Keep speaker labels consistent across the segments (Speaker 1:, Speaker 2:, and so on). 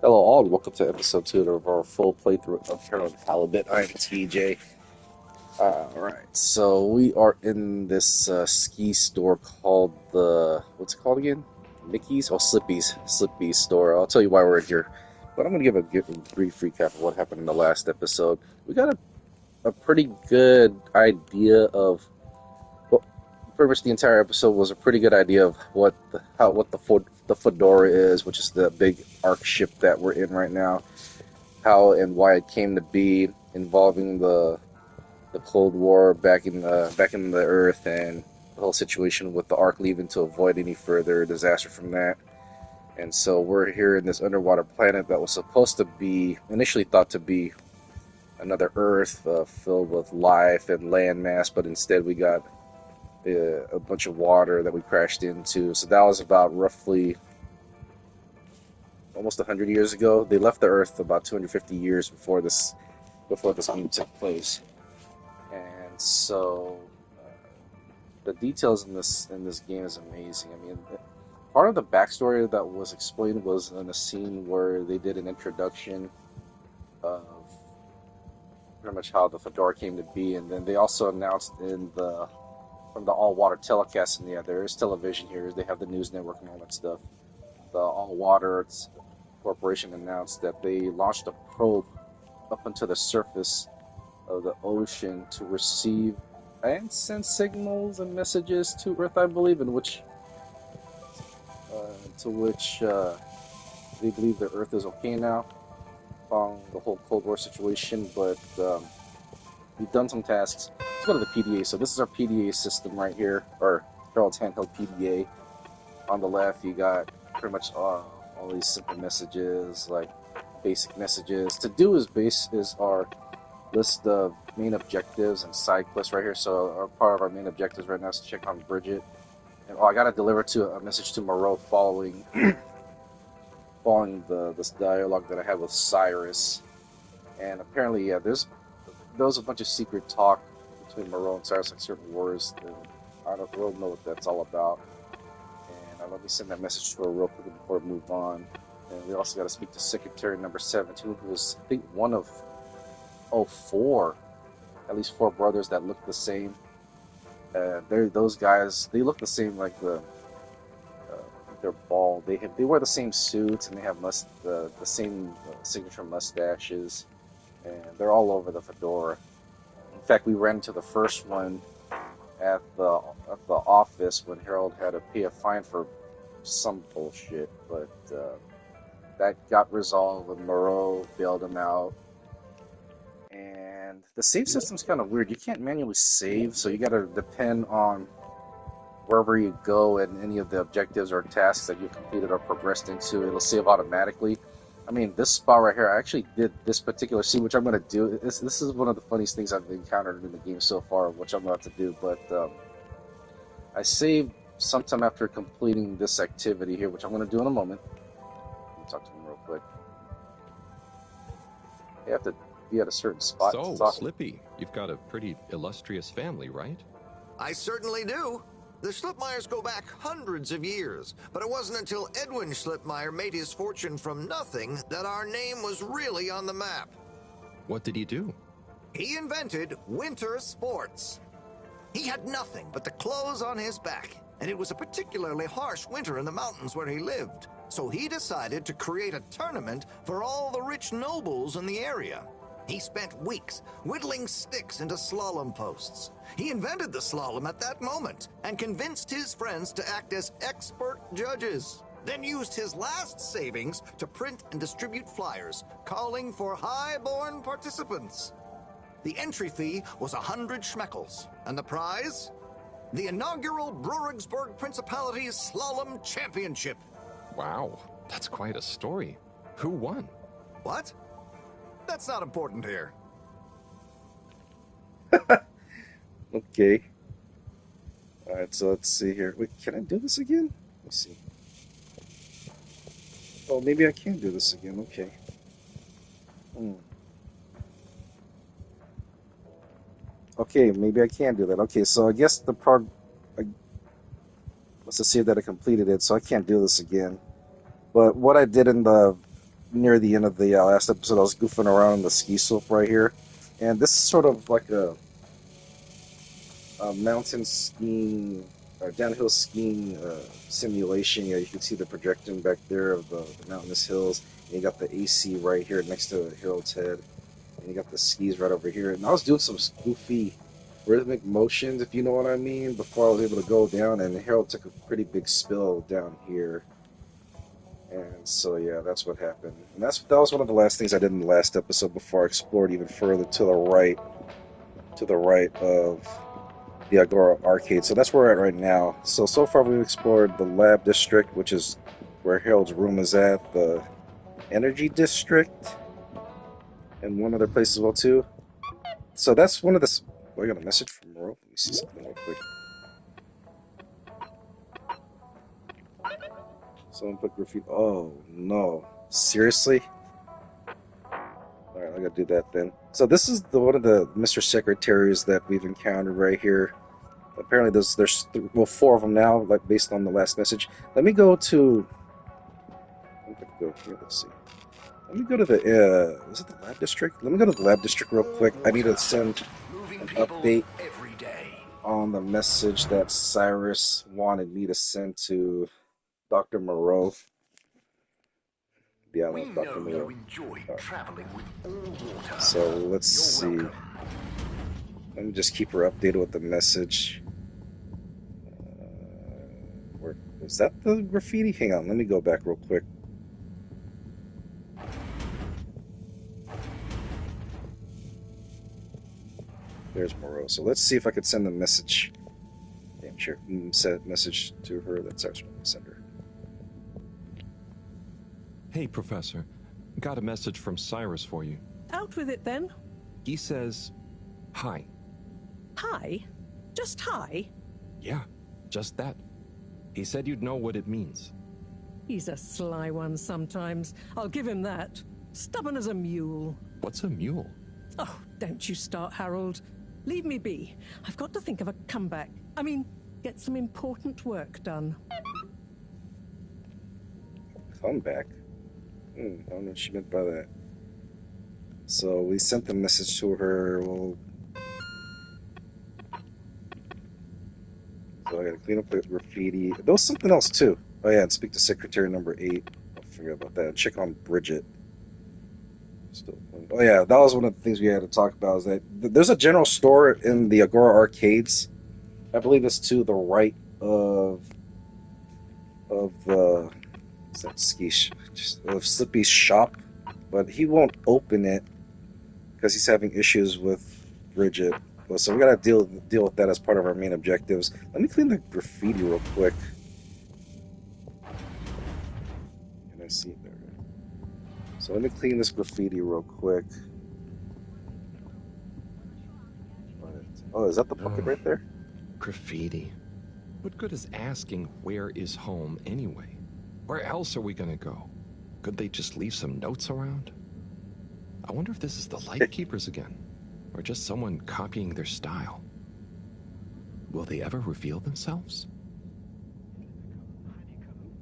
Speaker 1: Hello all, and welcome to episode 2 of our full playthrough of Halibut. I'm TJ. Alright, so we are in this ski store called what's it called again? Mickey's? Oh, Slippy's store. I'll tell you why we're here. But I'm going to give a brief recap of what happened in the last episode. We got a pretty good idea of, well, pretty much the entire episode was a pretty good idea of what the Fedora is, which is the big arc ship that we're in right now. How and why it came to be, involving the Cold War back in the Earth, and the whole situation with the Ark leaving to avoid any further disaster from that. And so we're here in this underwater planet that was supposed to be, initially thought to be, another Earth filled with life and landmass, but instead we got a bunch of water that we crashed into. So that was about roughly almost 100 years ago. They left the Earth about 250 years before this game took place. And so the details in this game is amazing. I mean, part of the backstory that was explained was in a scene where they did an introduction of pretty much how the Fedora came to be, and then they also announced from the all-water telecast, and yeah, there is television here. They have the news network and all that stuff. The all-water corporation announced that they launched a probe up into the surface of the ocean to receive and send signals and messages to Earth, I believe, in which they believe the Earth is okay now following the whole Cold War situation, but we've done some tasks. Let's go to the PDA. So this is our PDA system right here, or Harold's handheld PDA. On the left, you got pretty much all these simple messages, like basic messages. To do is our list of main objectives and side quests right here. So part of our main objectives right now is to check on Brigitte. And I got to deliver a message to Mareaux following this dialogue that I had with Cyrus. And apparently, yeah, there was a bunch of secret talk between Mareaux and Cyrus, like certain words. And I don't really know what that's all about. And let me send that message to her real quick before we move on. And we also got to speak to Secretary number 17, who was, I think, one of four, at least four brothers that look the same. Those guys. They look the same. Like they're bald. They wear the same suits, and they have the same signature mustaches, and they're all over the Fedora. In fact, we ran into the first one at the office when Harold had to pay a fine for some bullshit, but that got resolved when Mareaux bailed him out. And the save system's kind of weird. You can't manually save, so you got to depend on wherever you go and any of the objectives or tasks that you completed or progressed into. It'll save automatically. I mean, this spot right here, I actually did this particular scene, which I'm going to do. This is one of the funniest things I've encountered in the game so far, which I'm about to do. But I saved sometime after completing this activity here, which I'm going to do in a moment. Let me talk to him real quick. You have to be at a certain spot.
Speaker 2: So, Slippy, you've got a pretty illustrious family, right?
Speaker 3: I certainly do. The Schlipmeyers go back hundreds of years, but it wasn't until Edwin Schlipmeyer made his fortune from nothing that our name was really on the map.
Speaker 2: What did he do?
Speaker 3: He invented winter sports. He had nothing but the clothes on his back, and it was a particularly harsh winter in the mountains where he lived. So he decided to create a tournament for all the rich nobles in the area. He spent weeks whittling sticks into slalom posts. He invented the slalom at that moment and convinced his friends to act as expert judges. Then used his last savings to print and distribute flyers calling for high-born participants. The entry fee was 100 schmeckles, and the prize? The inaugural Brurigsburg Principality's Slalom Championship.
Speaker 2: Wow, that's quite a story. Who won?
Speaker 3: What? That's not important here.
Speaker 1: Okay. Alright, so let's see here. Wait, can I do this again? Let's see. Oh, maybe I can do this again. Okay. Okay, maybe I can do that. Okay, so I guess the part... Let's just see that I completed it, so I can't do this again. But what I did in the near the end of the last episode, I was goofing around on the ski slope right here, and this is sort of like a mountain skiing or downhill skiing simulation. Yeah, you can see the projection back there of the mountainous hills, and you got the AC right here next to Harold's head, and you got the skis right over here. And I was doing some goofy rhythmic motions, if you know what I mean, before I was able to go down, and Harold took a pretty big spill down here. And so yeah, that's what happened. And that was one of the last things I did in the last episode before I explored even further to the right of the Agora Arcade. So that's where we're at right now. So far we've explored the Lab District, which is where Harold's room is at, the Energy District, and one other place as well too. So that's one of the. Oh, I got a message from Mareaux. Let me see something real quick. Someone put graffiti. Oh no! Seriously? All right, I gotta do that then. So this is one of the Mr. Secretaries that we've encountered right here. Apparently, there's well, four of them now, like based on the last message. Let me go to. Let me go here. Let's see. Let me go to the. Is it the Lab District? Let me go to the Lab District real quick. I need to send an update on the message that Cyrus wanted me to send to Dr. Mareaux. The island of Dr. Mareaux. So let's see. Let me just keep her updated with the message. Where is that the graffiti? Hang on, let me go back real quick. There's Mareaux. So let's see if I could send a message. Damn sure. Send a message to her. That's actually what I send her.
Speaker 2: Hey, Professor. Got a message from Cyrus for you.
Speaker 4: Out with it then.
Speaker 2: He says, hi.
Speaker 4: Hi? Just hi?
Speaker 2: Yeah, just that. He said you'd know what it means.
Speaker 4: He's a sly one sometimes. I'll give him that. Stubborn as a mule.
Speaker 2: What's a mule?
Speaker 4: Oh, don't you start, Harold. Leave me be. I've got to think of a comeback. I mean, get some important work done.
Speaker 1: Comeback? I don't know what she meant by that. So we sent the message to her. Well, so I gotta clean up the graffiti. There was something else too. Oh yeah, and speak to Secretary number 8. I forgot about that. Check on Brigitte. Oh yeah, that was one of the things we had to talk about. Is that there's a general store in the Agora Arcades. I believe it's to the right of what's that of Slippy's shop, but he won't open it because he's having issues with Brigitte. So we gotta deal with that as part of our main objectives. Let me clean the graffiti real quick. Can I see it there? So let me clean this graffiti real quick. Oh, is that the bucket right there?
Speaker 2: Graffiti. What good is asking where is home anyway? Where else are we gonna go? Could they just leave some notes around? I wonder if this is the Lightkeepers again, or just someone copying their style. Will they ever reveal themselves?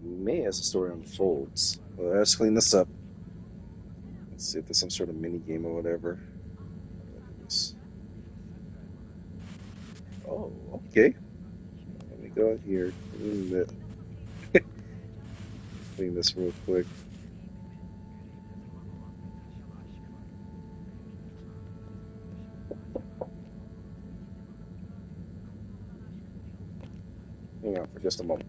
Speaker 1: May as the story unfolds. Well, let's clean this up. Let's see if there's some sort of mini game or whatever. Oh, okay. Let me go in here. Clean this real quick. Hang on for just a moment.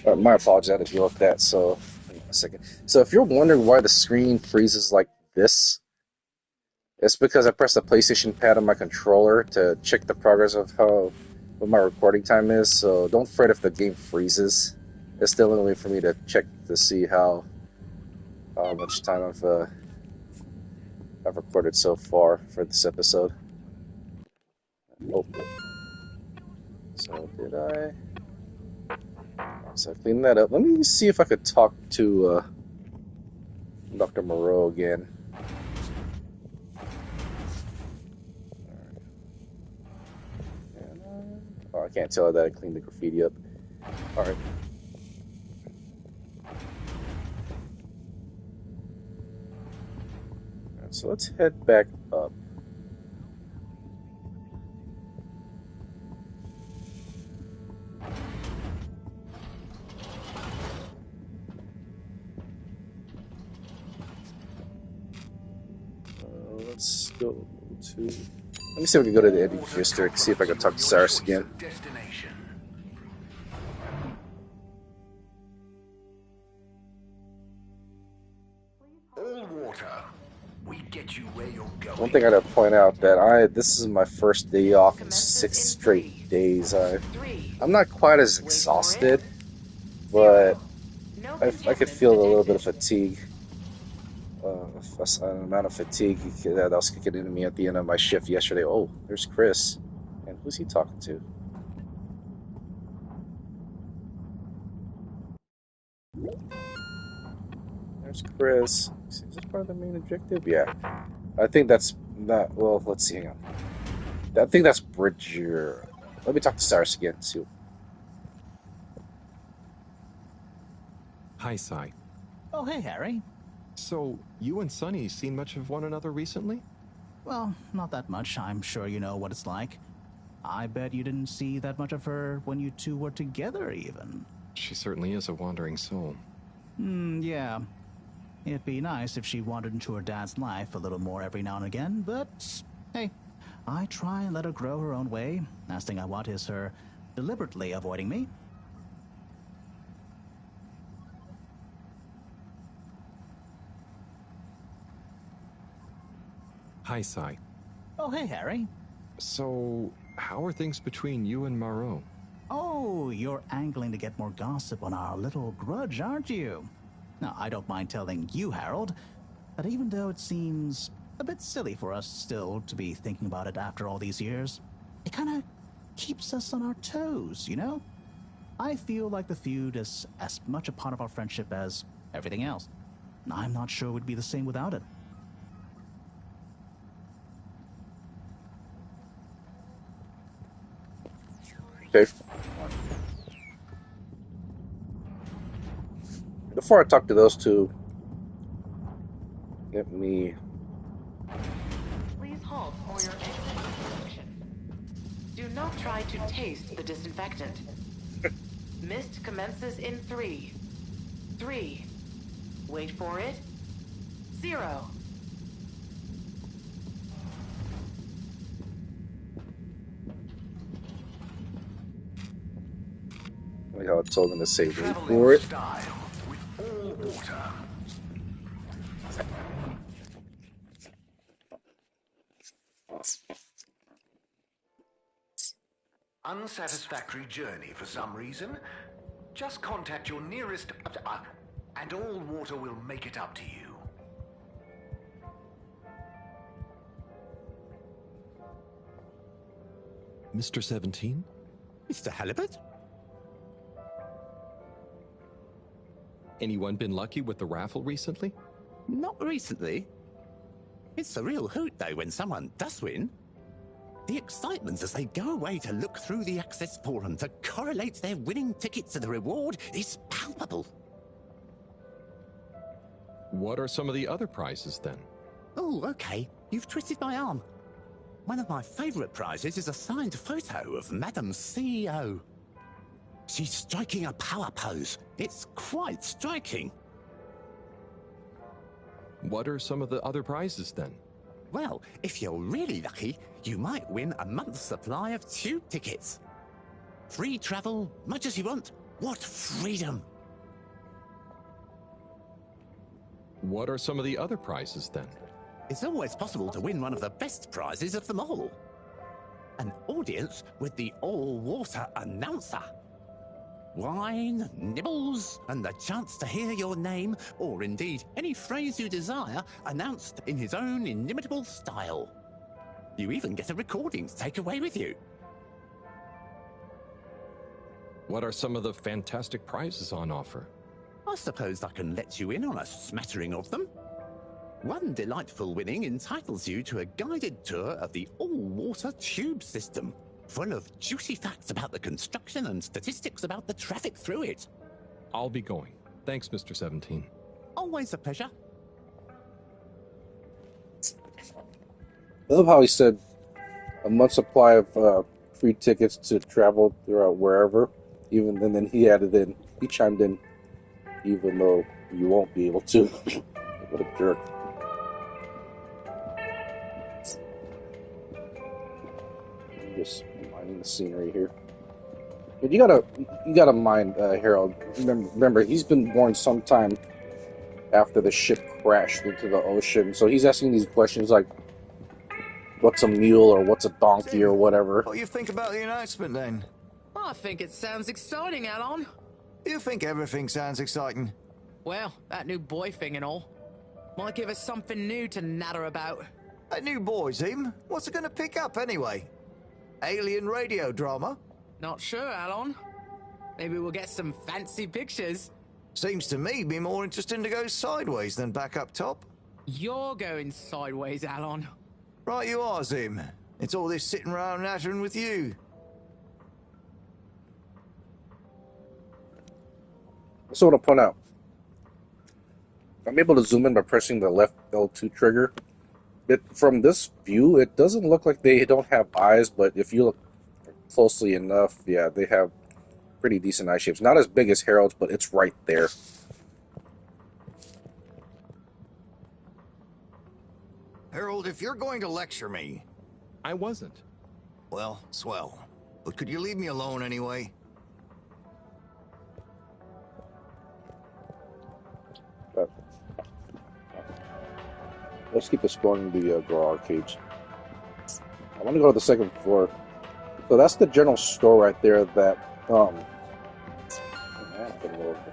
Speaker 1: My apologies, I had to deal with that. So, hang on a second. So, if you're wondering why the screen freezes like this, it's because I pressed the PlayStation pad on my controller to check the progress of what my recording time is. So, don't fret if the game freezes. It's still the only way for me to check to see how much time I've recorded so far for this episode. Oh, so did I? So I cleaned that up. Let me see if I could talk to Dr. Mareaux again. Oh, I can't tell her that I cleaned the graffiti up. Alright. So let's head back up. Let's go to... Let me see if we can go to the ending district, see if I can talk to Cyrus again.
Speaker 5: All water. We get you where you're going.
Speaker 1: One thing I gotta point out that this is my first day off in 6 straight days. I'm not quite as exhausted, but I could feel a little bit of fatigue. An amount of fatigue that was kicking into me at the end of my shift yesterday. Oh, there's Chris. And who's he talking to? There's Chris. Is this part of the main objective? Yeah. I think that's not... Well, let's see. Hang on. I think that's Bridger. Let me talk to Cyrus again. See.
Speaker 2: Hi, Sai.
Speaker 6: Oh, hey, Harry.
Speaker 2: So, you and Sonny seen much of one another recently?
Speaker 6: Well, not that much. I'm sure you know what it's like. I bet you didn't see that much of her when you two were together, even.
Speaker 2: She certainly is a wandering soul.
Speaker 6: Yeah. It'd be nice if she wandered into her dad's life a little more every now and again, but hey, I try and let her grow her own way. Last thing I want is her deliberately avoiding me.
Speaker 2: Hi, Sai.
Speaker 6: Oh, hey, Harry.
Speaker 2: So, how are things between you and Mareaux?
Speaker 6: Oh, you're angling to get more gossip on our little grudge, aren't you? Now, I don't mind telling you, Harold, that even though it seems a bit silly for us still to be thinking about it after all these years, it kind of keeps us on our toes, you know? I feel like the feud is as much a part of our friendship as everything else. I'm not sure we'd be the same without it.
Speaker 1: Okay. Before I talk to those two, let me...
Speaker 7: Please halt for your exit disinfection. Do not try to taste the disinfectant. Mist commences in 3. 3. Wait for it. 0.
Speaker 1: Like how I told them to say wait for it.
Speaker 5: Style with all water. Unsatisfactory journey for some reason? Just contact your nearest... and all water will make it up to you.
Speaker 2: Mr. 17?
Speaker 8: Mr. Halibut?
Speaker 2: Anyone been lucky with the raffle recently?
Speaker 8: Not recently. It's a real hoot, though, when someone does win. The excitement as they go away to look through the access forum to correlate their winning ticket to the reward is palpable.
Speaker 2: What are some of the other prizes, then?
Speaker 8: Oh, okay. You've twisted my arm. One of my favourite prizes is a signed photo of Madam CEO. She's striking a power pose. It's quite striking.
Speaker 2: What are some of the other prizes, then?
Speaker 8: Well, if you're really lucky, you might win a month's supply of tube tickets. Free travel, much as you want, What freedom!
Speaker 2: What are some of the other prizes then?
Speaker 8: It's always possible to win one of the best prizes of them all. An audience with the all-water announcer. Wine, nibbles, and the chance to hear your name, or indeed any phrase you desire, announced in his own inimitable style. You even get a recording to take away with you.
Speaker 2: What are some of the fantastic prizes on offer?
Speaker 8: I suppose I can let you in on a smattering of them. One delightful winning entitles you to a guided tour of the all-water tube system, full of juicy facts about the construction and statistics about the traffic through it.
Speaker 2: I'll be going. Thanks, Mr. 17.
Speaker 8: Always a pleasure.
Speaker 1: I love how he said a month supply of free tickets to travel throughout wherever. Even and then he added in, he chimed in, even though you won't be able to. What a jerk. I'm just minding the scenery here. But you gotta mind Harold. Remember, he's been born sometime after the ship crashed into the ocean, so he's asking these questions like, what's a mule or what's a donkey or whatever.
Speaker 3: What do you think about the announcement then?
Speaker 9: I think it sounds exciting, Alon.
Speaker 3: You think everything sounds exciting?
Speaker 9: Well, that new boy thing and all. Might give us something new to natter about.
Speaker 3: That new boy, Zim? What's it gonna pick up anyway? Alien radio drama?
Speaker 9: Not sure, Alon. Maybe we'll get some fancy pictures.
Speaker 3: Seems to me be more interesting to go sideways than back up top.
Speaker 9: You're going sideways, Alon.
Speaker 3: Right you are, Zim. It's all this sitting around nattering with you.
Speaker 1: I also want to point out, I'm able to zoom in by pressing the left L2 trigger. From this view, it doesn't look like they don't have eyes, but if you look closely enough, yeah, they have pretty decent eye shapes. Not as big as Harold's, but it's right there.
Speaker 3: Harold, if you're going to lecture me...
Speaker 2: I wasn't.
Speaker 3: Well, swell. But could you leave me alone anyway?
Speaker 1: Let's keep exploring the Gore arcades. I want to go to the second floor. So that's the general store right there that, what's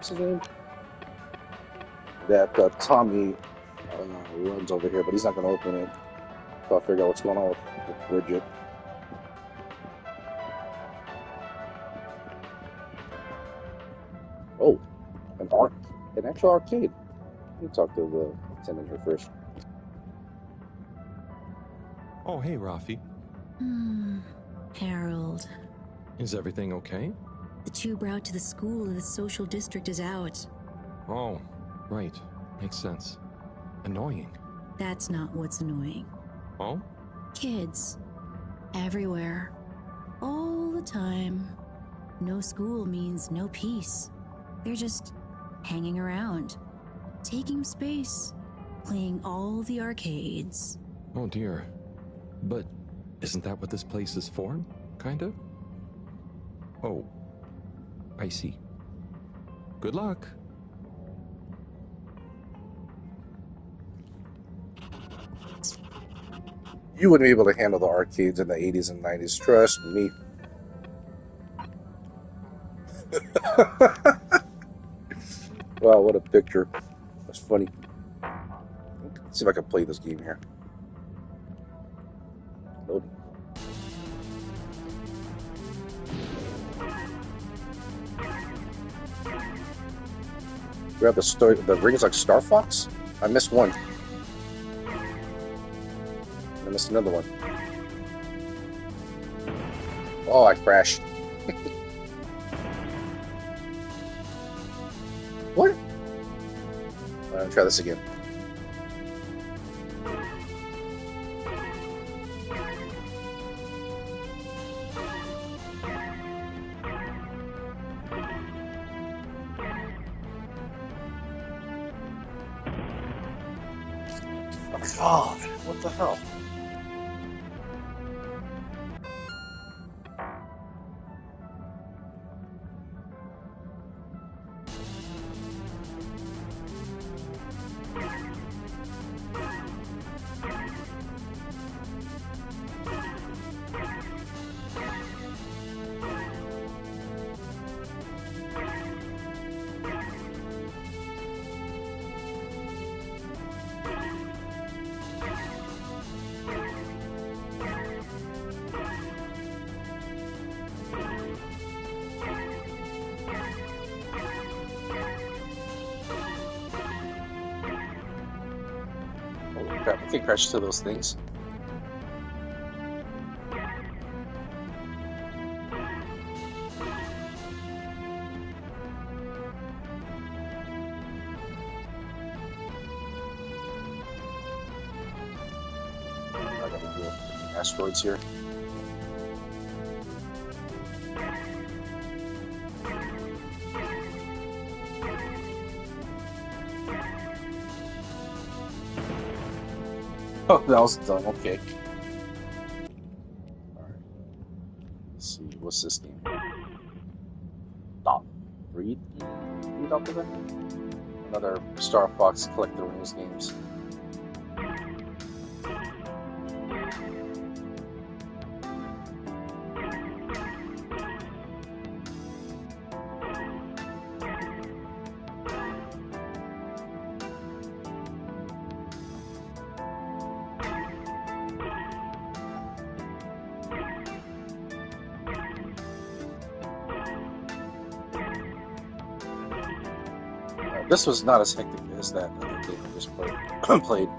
Speaker 1: his name? That Tommy runs over here, but he's not going to open it. So I'll figure out what's going on with Brigitte. Oh, an actual arcade. Let me talk to the attendant here first.
Speaker 2: Oh, hey, Rafi.
Speaker 10: Harold.
Speaker 2: Is everything okay?
Speaker 10: The tube route to the school in the social district is out.
Speaker 2: Oh, right. Makes sense. Annoying.
Speaker 10: That's not what's annoying.
Speaker 2: Oh?
Speaker 10: Kids. Everywhere. All the time. No school means no peace. They're just hanging around. Taking space. Playing all the arcades.
Speaker 2: Oh, dear. But isn't that what this place is for? Kind of? Oh, I see. Good luck.
Speaker 1: You wouldn't be able to handle the arcades in the 80s and 90s. Trust me. Wow, what a picture. That's funny. Let's see if I can play this game here. Loading. Grab the rings like Star Fox? I missed one. I missed another one. Oh, I crashed. What? Try this again. God, what the hell? Holy crap, I can crash to those things. I gotta deal with asteroids here. Oh, that was dumb. Okay. Alright. Let's see. What's this game? Stop. Read? Read off of it? Another Star Fox Collect the Rings games. This was not as hectic as that other game I just played.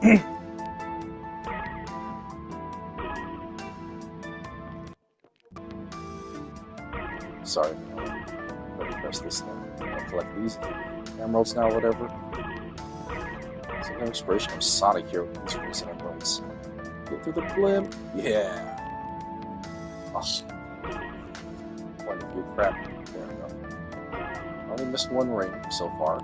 Speaker 1: Sorry, let me press this thing. I'll collect these emeralds now, whatever. It's an inspiration of Sonic here with these recent emeralds. Get through the blimp. Yeah. Oh. Point of view crap. There we go. I only missed one ring so far.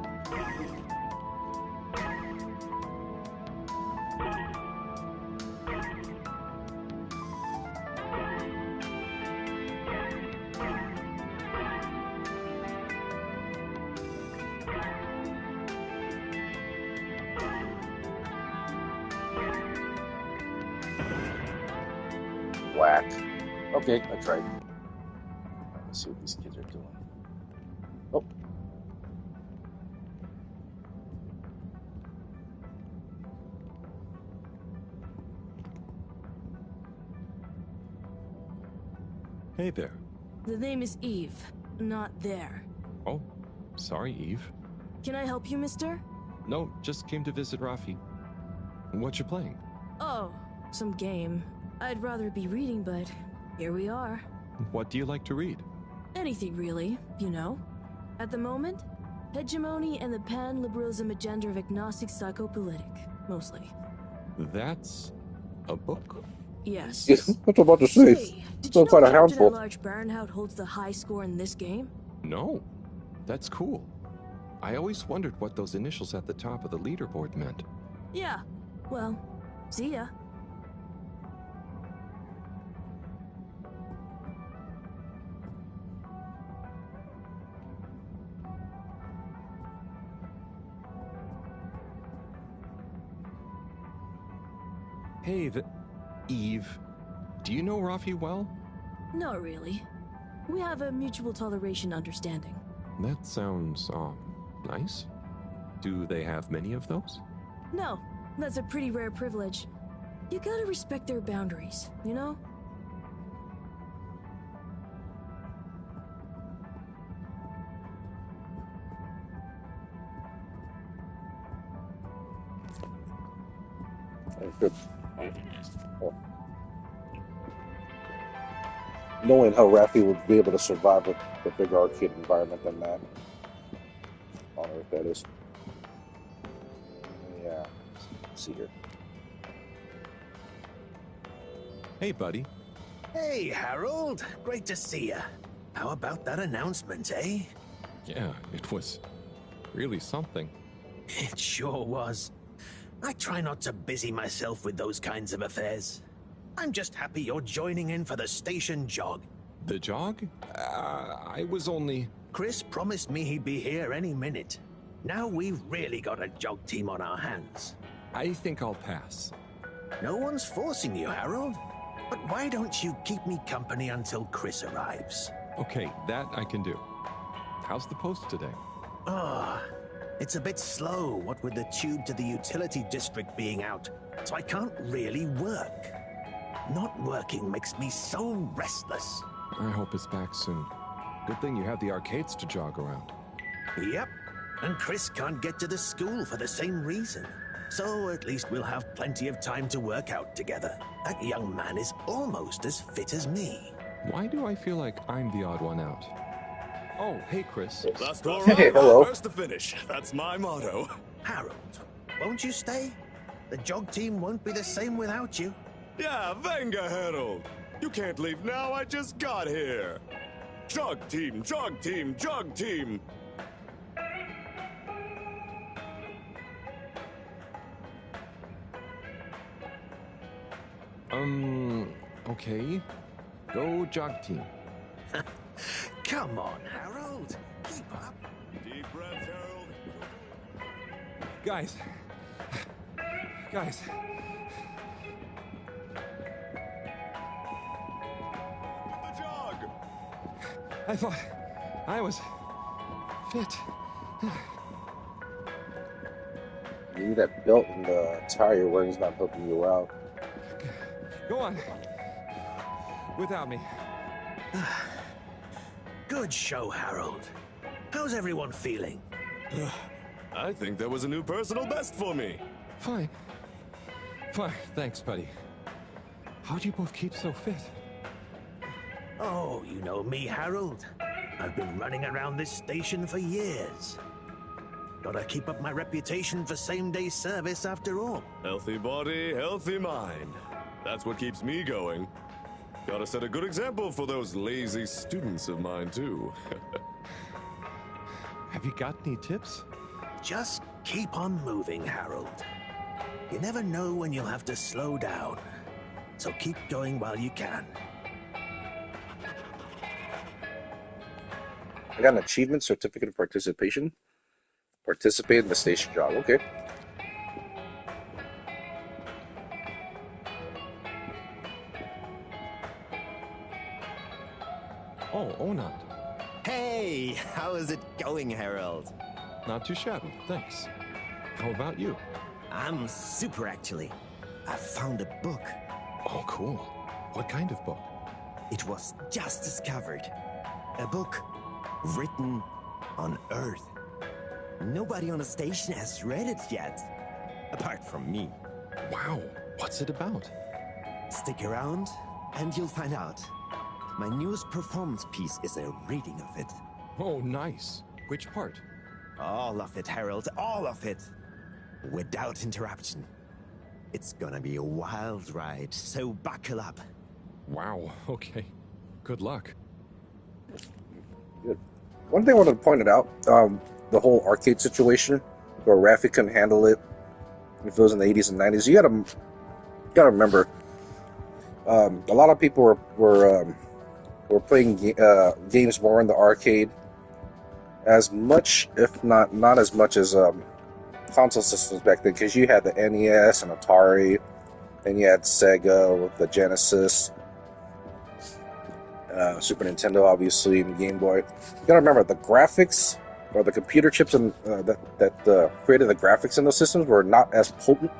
Speaker 1: Whack. Okay, I tried. Let's see what these kids are doing. Oh.
Speaker 2: Hey there.
Speaker 11: The name is Eve, not there.
Speaker 2: Oh, sorry, Eve.
Speaker 11: Can I help you, mister?
Speaker 2: No, just came to visit Rafi. What you playing?
Speaker 11: Oh, some game. I'd rather be reading, but here we are.
Speaker 2: What do you like to read?
Speaker 11: Anything really, you know. At the moment, hegemony and the pan-liberalism agenda of agnostic psychopolitic, mostly.
Speaker 2: That's a book?
Speaker 11: Yes.
Speaker 1: Yes, what I'm about to say.
Speaker 11: Hey, did
Speaker 1: Still
Speaker 11: you know
Speaker 1: quite a
Speaker 11: Captain
Speaker 1: handful.
Speaker 11: At-Large Baronhout holds the high score in this game?
Speaker 2: No. That's cool. I always wondered what those initials at the top of the leaderboard meant.
Speaker 11: Yeah. Well, see ya.
Speaker 2: Hey, Eve. Do you know Rafi well?
Speaker 11: Not really. We have a mutual toleration understanding.
Speaker 2: That sounds, nice. Do they have many of those?
Speaker 11: No, that's a pretty rare privilege. You gotta respect their boundaries, you know?
Speaker 1: Good. Oh. Knowing how Rafi would be able to survive with the big arcade environment than that. I don't know if that is. Yeah. Let's see here.
Speaker 2: Hey, buddy.
Speaker 12: Hey, Harold. Great to see ya. How about that announcement, eh?
Speaker 2: Yeah, it was really something.
Speaker 12: It sure was. I try not to busy myself with those kinds of affairs. I'm just happy you're joining in for the station jog.
Speaker 2: The jog? I was only...
Speaker 12: Chris promised me he'd be here any minute. Now we've really got a jog team on our hands.
Speaker 2: I think I'll pass.
Speaker 12: No one's forcing you, Harold. But why don't you keep me company until Chris arrives?
Speaker 2: Okay, that I can do. How's the post today?
Speaker 12: It's a bit slow, what with the tube to the utility district being out, so I can't really work. Not working makes me so restless.
Speaker 2: I hope it's back soon. Good thing you have the arcades to jog around.
Speaker 12: Yep, and Chris can't get to the school for the same reason. So at least we'll have plenty of time to work out together. That young man is almost as fit as me.
Speaker 2: Why do I feel like I'm the odd one out? Oh, hey, Chris.
Speaker 13: Last to
Speaker 1: Hey,
Speaker 13: arrive,
Speaker 1: hello.
Speaker 13: first to finish. That's my motto.
Speaker 12: Harold, won't you stay? The jog team won't be the same without you.
Speaker 13: Yeah, venga, Harold. You can't leave now, I just got here. Jog team, jog team, jog team.
Speaker 2: Okay. Go jog team.
Speaker 12: Come on, Harold. Keep up.
Speaker 13: Deep breath, Harold.
Speaker 2: Guys. Guys.
Speaker 13: The jog.
Speaker 2: I thought I was fit.
Speaker 1: Maybe that belt and the tire you're wearing is not helping you out.
Speaker 2: Go on. Without me.
Speaker 12: Good show, Harold. How's everyone feeling?
Speaker 13: I think that was a new personal best for me.
Speaker 2: Fine. Fine. Thanks, buddy. How'd you both keep so fit?
Speaker 12: Oh, you know me, Harold. I've been running around this station for years. Gotta keep up my reputation for same-day service after all.
Speaker 13: Healthy body, healthy mind. That's what keeps me going. Gotta set a good example for those lazy students of mine, too.
Speaker 2: Have you got any tips?
Speaker 12: Just keep on moving, Harold. You never know when you'll have to slow down. So keep going while you can.
Speaker 1: I got an achievement certificate of participation. Participate in the station job. Okay.
Speaker 2: Oh, Onat.
Speaker 14: Hey, how is it going, Harold?
Speaker 2: Not too shabby, thanks. How about you?
Speaker 14: I'm super, actually. I found a book.
Speaker 2: Oh, cool. What kind of book?
Speaker 14: It was just discovered. A book written on Earth. Nobody on the station has read it yet, apart from me.
Speaker 2: Wow, what's it about?
Speaker 14: Stick around, and you'll find out. My newest performance piece is a reading of it.
Speaker 2: Oh, nice. Which part?
Speaker 14: All of it, Harold, all of it. Without interruption. It's gonna be a wild ride, so buckle up.
Speaker 2: Wow, okay. Good luck.
Speaker 1: Good. One thing I wanted to point it out, the whole arcade situation, where Raffi couldn't handle it, if it was in the 80s and 90s, you gotta remember, a lot of people were playing games more in the arcade, as much, if not as much as console systems back then, because you had the NES and Atari, and you had Sega with the Genesis, Super Nintendo, obviously, and Game Boy. You gotta remember, the graphics, or the computer chips that created the graphics in those systems were not as potent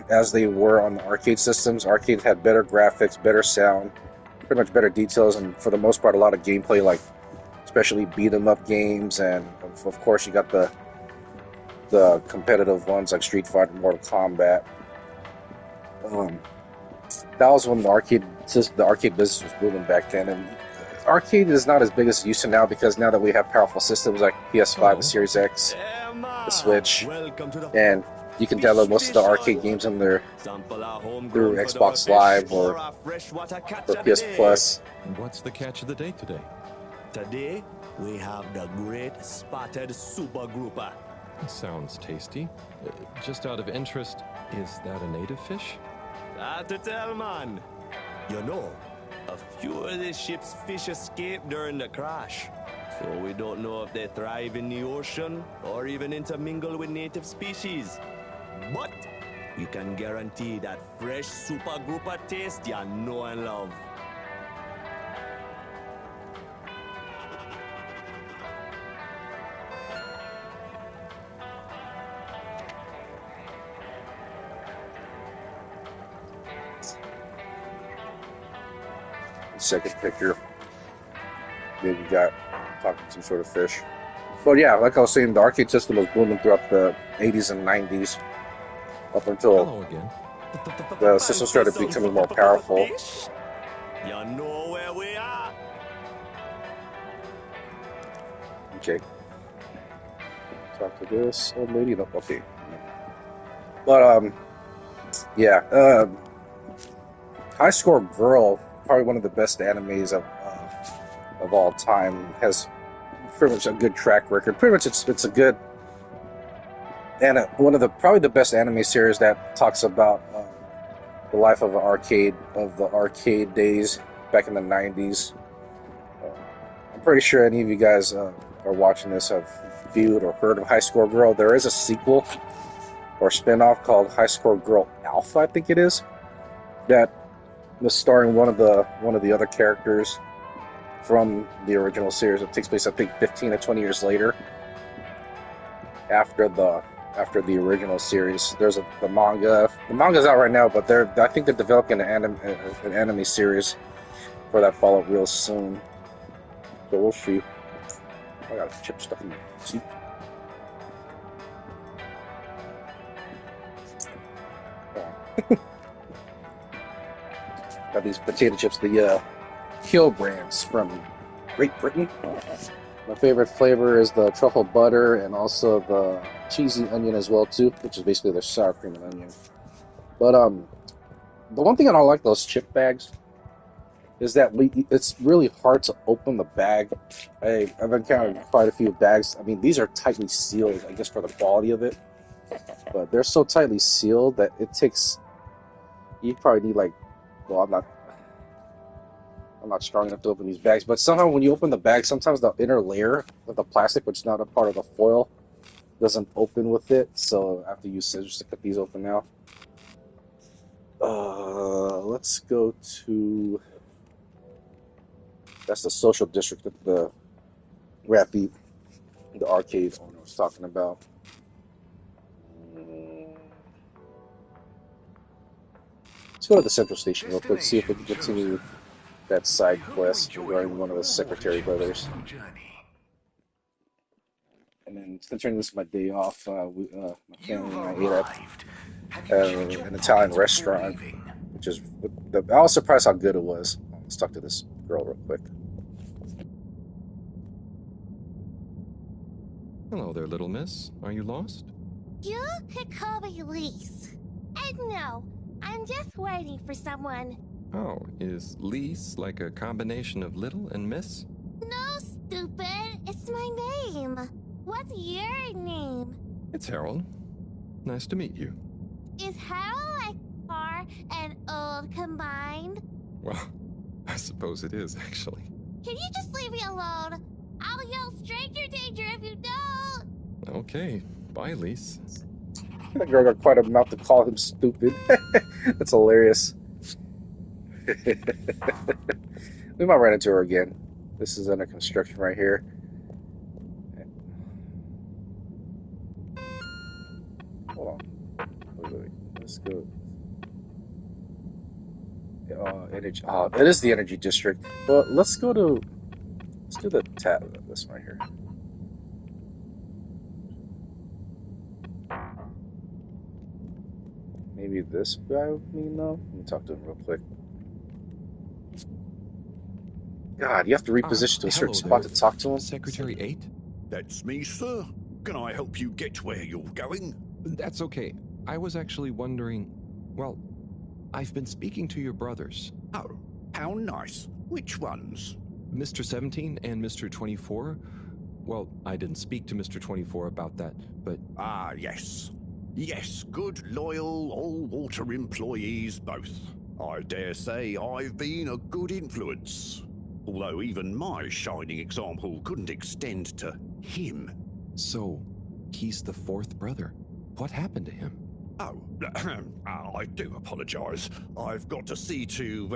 Speaker 1: as they were on the arcade systems. Arcades had better graphics, better sound, pretty much better details, and for the most part, a lot of gameplay, like especially beat-em-up games, and of course, you got the competitive ones like Street Fighter, Mortal Kombat. That was when the arcade business was booming back then, and arcade is not as big as it used to now, because now that we have powerful systems like PS5, the Series X, the Switch, and you can download most of the arcade games on there through Xbox Live or PS Plus.
Speaker 2: What's the catch of the day today?
Speaker 14: Today, we have the Great Spotted Super Grouper.
Speaker 2: Sounds tasty. Just out of interest, is that a native fish?
Speaker 14: Hard to tell, man. You know, a few of the ship's fish escaped during the crash. So we don't know if they thrive in the ocean or even intermingle with native species. But you can guarantee that fresh super grouper taste you know and love.
Speaker 1: Second picture, maybe got talking some sort of fish. But yeah, like I was saying, the arcade system was booming throughout the 80s and 90s up until
Speaker 2: Hello again.
Speaker 1: the system started becoming more powerful.
Speaker 14: You know where we are.
Speaker 1: Okay. Talk to this old lady. No, okay. But yeah. High Score Girl, probably one of the best animes of all time. Has pretty much a good track record. Pretty much, it's a good and one of the probably the best anime series that talks about the life of the arcade days back in the 90s. I'm pretty sure any of you guys are watching this have viewed or heard of High Score Girl. There is a sequel or spin-off called High Score Girl Alpha, I think it is, that was starring one of the other characters from the original series. It takes place, I think, 15 to 20 years later after the original series. There's the manga. The manga's out right now, but I think they're developing an anime series for that follow up real soon. So we'll see. I got a chip stuck in my teeth. Got these potato chips, the Hill brands from Great Britain. My favorite flavor is the truffle butter and also the cheesy onion as well too, which is basically their sour cream and onion. But the one thing I don't like those chip bags is that it's really hard to open the bag. I've encountered quite a few bags. I mean, these are tightly sealed, I guess, for the quality of it. But they're so tightly sealed that it takes. You probably need well, I'm not strong enough to open these bags. But somehow, when you open the bag, sometimes the inner layer of the plastic, which is not a part of the foil, doesn't open with it. So I have to use scissors to cut these open now. Let's go to. That's the social district that the arcade owner was talking about. Let's go to the central station real quick, see if we can continue that side quest regarding one of the secretary brothers. And then, considering this is my day off, my family and I ate at an Italian restaurant, which is. I was surprised how good it was. Let's talk to this girl real quick.
Speaker 2: Hello there, little miss. Are you lost?
Speaker 15: You could call me Lise. And no, I'm just waiting for someone.
Speaker 2: Oh, is Lise like a combination of little and miss?
Speaker 15: No, stupid. It's my name. What's your name?
Speaker 2: It's Harold. Nice to meet you.
Speaker 15: Is Harold like far and old combined?
Speaker 2: Well, I suppose it is, actually.
Speaker 15: Can you just leave me alone? I'll yell stranger danger if you don't.
Speaker 2: Okay. Bye, Lise.
Speaker 1: That girl got quite a mouth to call him stupid. That's hilarious. We might run into her again. This is under construction right here. Hold on. Wait. Let's go. Energy. Oh, it is the energy district. But let's do the tab of this right here. Maybe this guy with me now? Let me talk to him real quick. God, you have to reposition to a certain spot to talk to him?
Speaker 2: Secretary 8?
Speaker 16: That's me, sir. Can I help you get where you're going?
Speaker 2: That's okay. I was actually wondering... Well, I've been speaking to your brothers.
Speaker 16: Oh, how nice. Which ones?
Speaker 2: Mr. 17 and Mr. 24. Well, I didn't speak to Mr. 24 about that, but...
Speaker 16: Ah, yes. Yes, good, loyal, all-water employees both. I dare say I've been a good influence. Although even my shining example couldn't extend to him.
Speaker 2: So, he's the fourth brother. What happened to him?
Speaker 16: Oh, I do apologize. I've got to see to,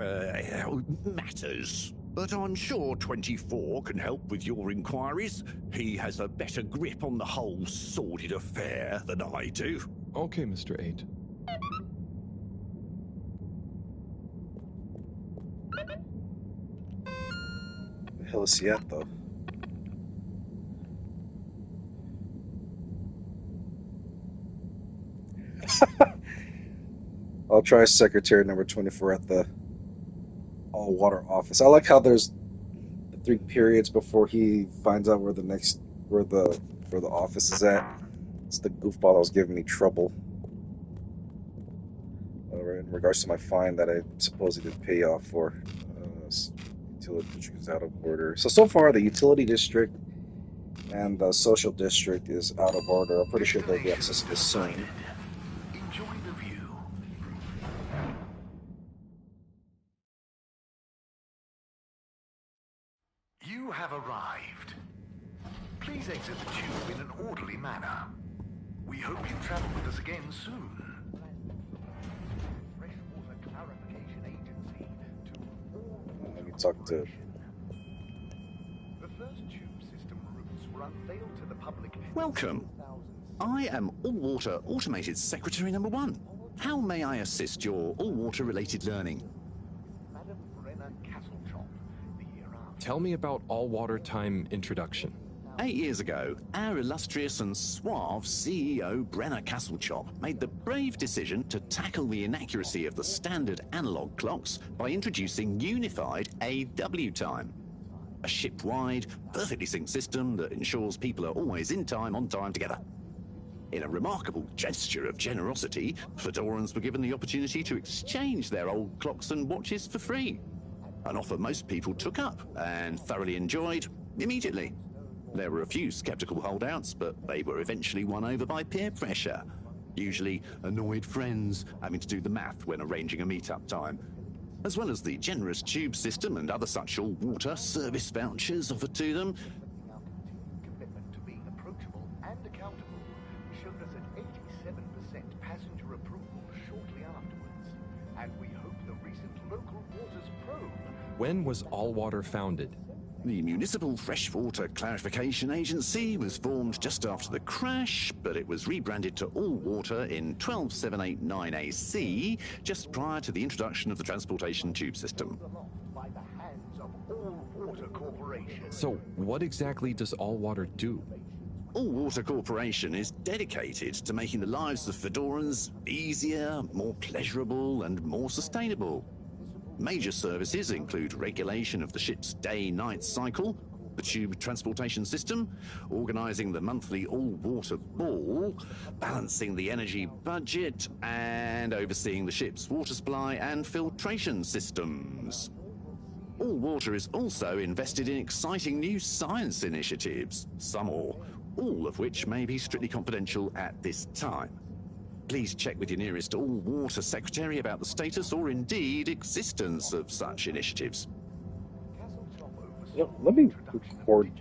Speaker 16: matters. But I'm sure 24 can help with your inquiries. He has a better grip on the whole sordid affair than I do.
Speaker 2: Okay, Mr. 8.
Speaker 1: The hell is he at, though? I'll try secretary number 24 at the all water office. I like how there's the 3 periods before he finds out where the office is at. It's the goofball that was giving me trouble in regards to my fine that I supposedly did pay off for. Utility district is out of order. So far, the utility district and the social district is out of order. I'm pretty sure they'll be accessing this soon.
Speaker 5: Enjoy the view. You have arrived. Please exit the tube in an orderly manner. We hope you travel with us again soon.
Speaker 1: Let me talk to...
Speaker 5: The first tube system routes were unveiled to the public.
Speaker 16: Welcome. I am All-Water Automated Secretary number 1. How may I assist your all-water related learning?
Speaker 2: Tell me about all-water time introduction.
Speaker 16: 8 years ago, our illustrious and suave CEO Brenner Castlechop made the brave decision to tackle the inaccuracy of the standard analog clocks by introducing unified AW time. A ship-wide, perfectly synced system that ensures people are always in time, on time together. In a remarkable gesture of generosity, Fedorans were given the opportunity to exchange their old clocks and watches for free. An offer most people took up and thoroughly enjoyed immediately. There were a few skeptical holdouts, but they were eventually won over by peer pressure. Usually annoyed friends having to do the math when arranging a meet-up time. As well as the generous tube system and other such all-water service vouchers offered to them.
Speaker 5: Commitment to being approachable and accountable showed us an 87% passenger approval shortly afterwards. And we hope the recent local waters probe...
Speaker 2: When was All Water founded?
Speaker 16: The Municipal Freshwater Clarification Agency was formed just after the crash, but it was rebranded to All Water in 12789 AC, just prior to the introduction of the transportation tube system.
Speaker 5: by the hands of All Water Corporation.
Speaker 2: So, what exactly does All Water do?
Speaker 16: All Water Corporation is dedicated to making the lives of Fedorans easier, more pleasurable, and more sustainable. Major services include regulation of the ship's day-night cycle, the tube transportation system, organising the monthly all-water ball, balancing the energy budget, and overseeing the ship's water supply and filtration systems. All Water is also invested in exciting new science initiatives, some or all of which may be strictly confidential at this time. Please check with your nearest all-water secretary about the status or indeed existence of such initiatives.
Speaker 1: Let me record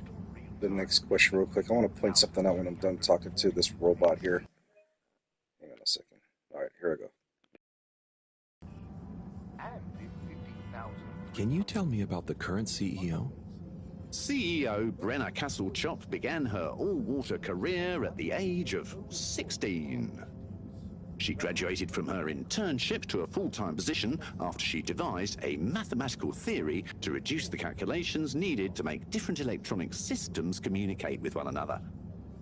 Speaker 1: the next question real quick. I want to point something out when I'm done talking to this robot here. Hang on a second. All right, here I go.
Speaker 2: Can you tell me about the current CEO?
Speaker 16: CEO Brenner Castlechop began her all-water career at the age of 16. She graduated from her internship to a full-time position after she devised a mathematical theory to reduce the calculations needed to make different electronic systems communicate with one another.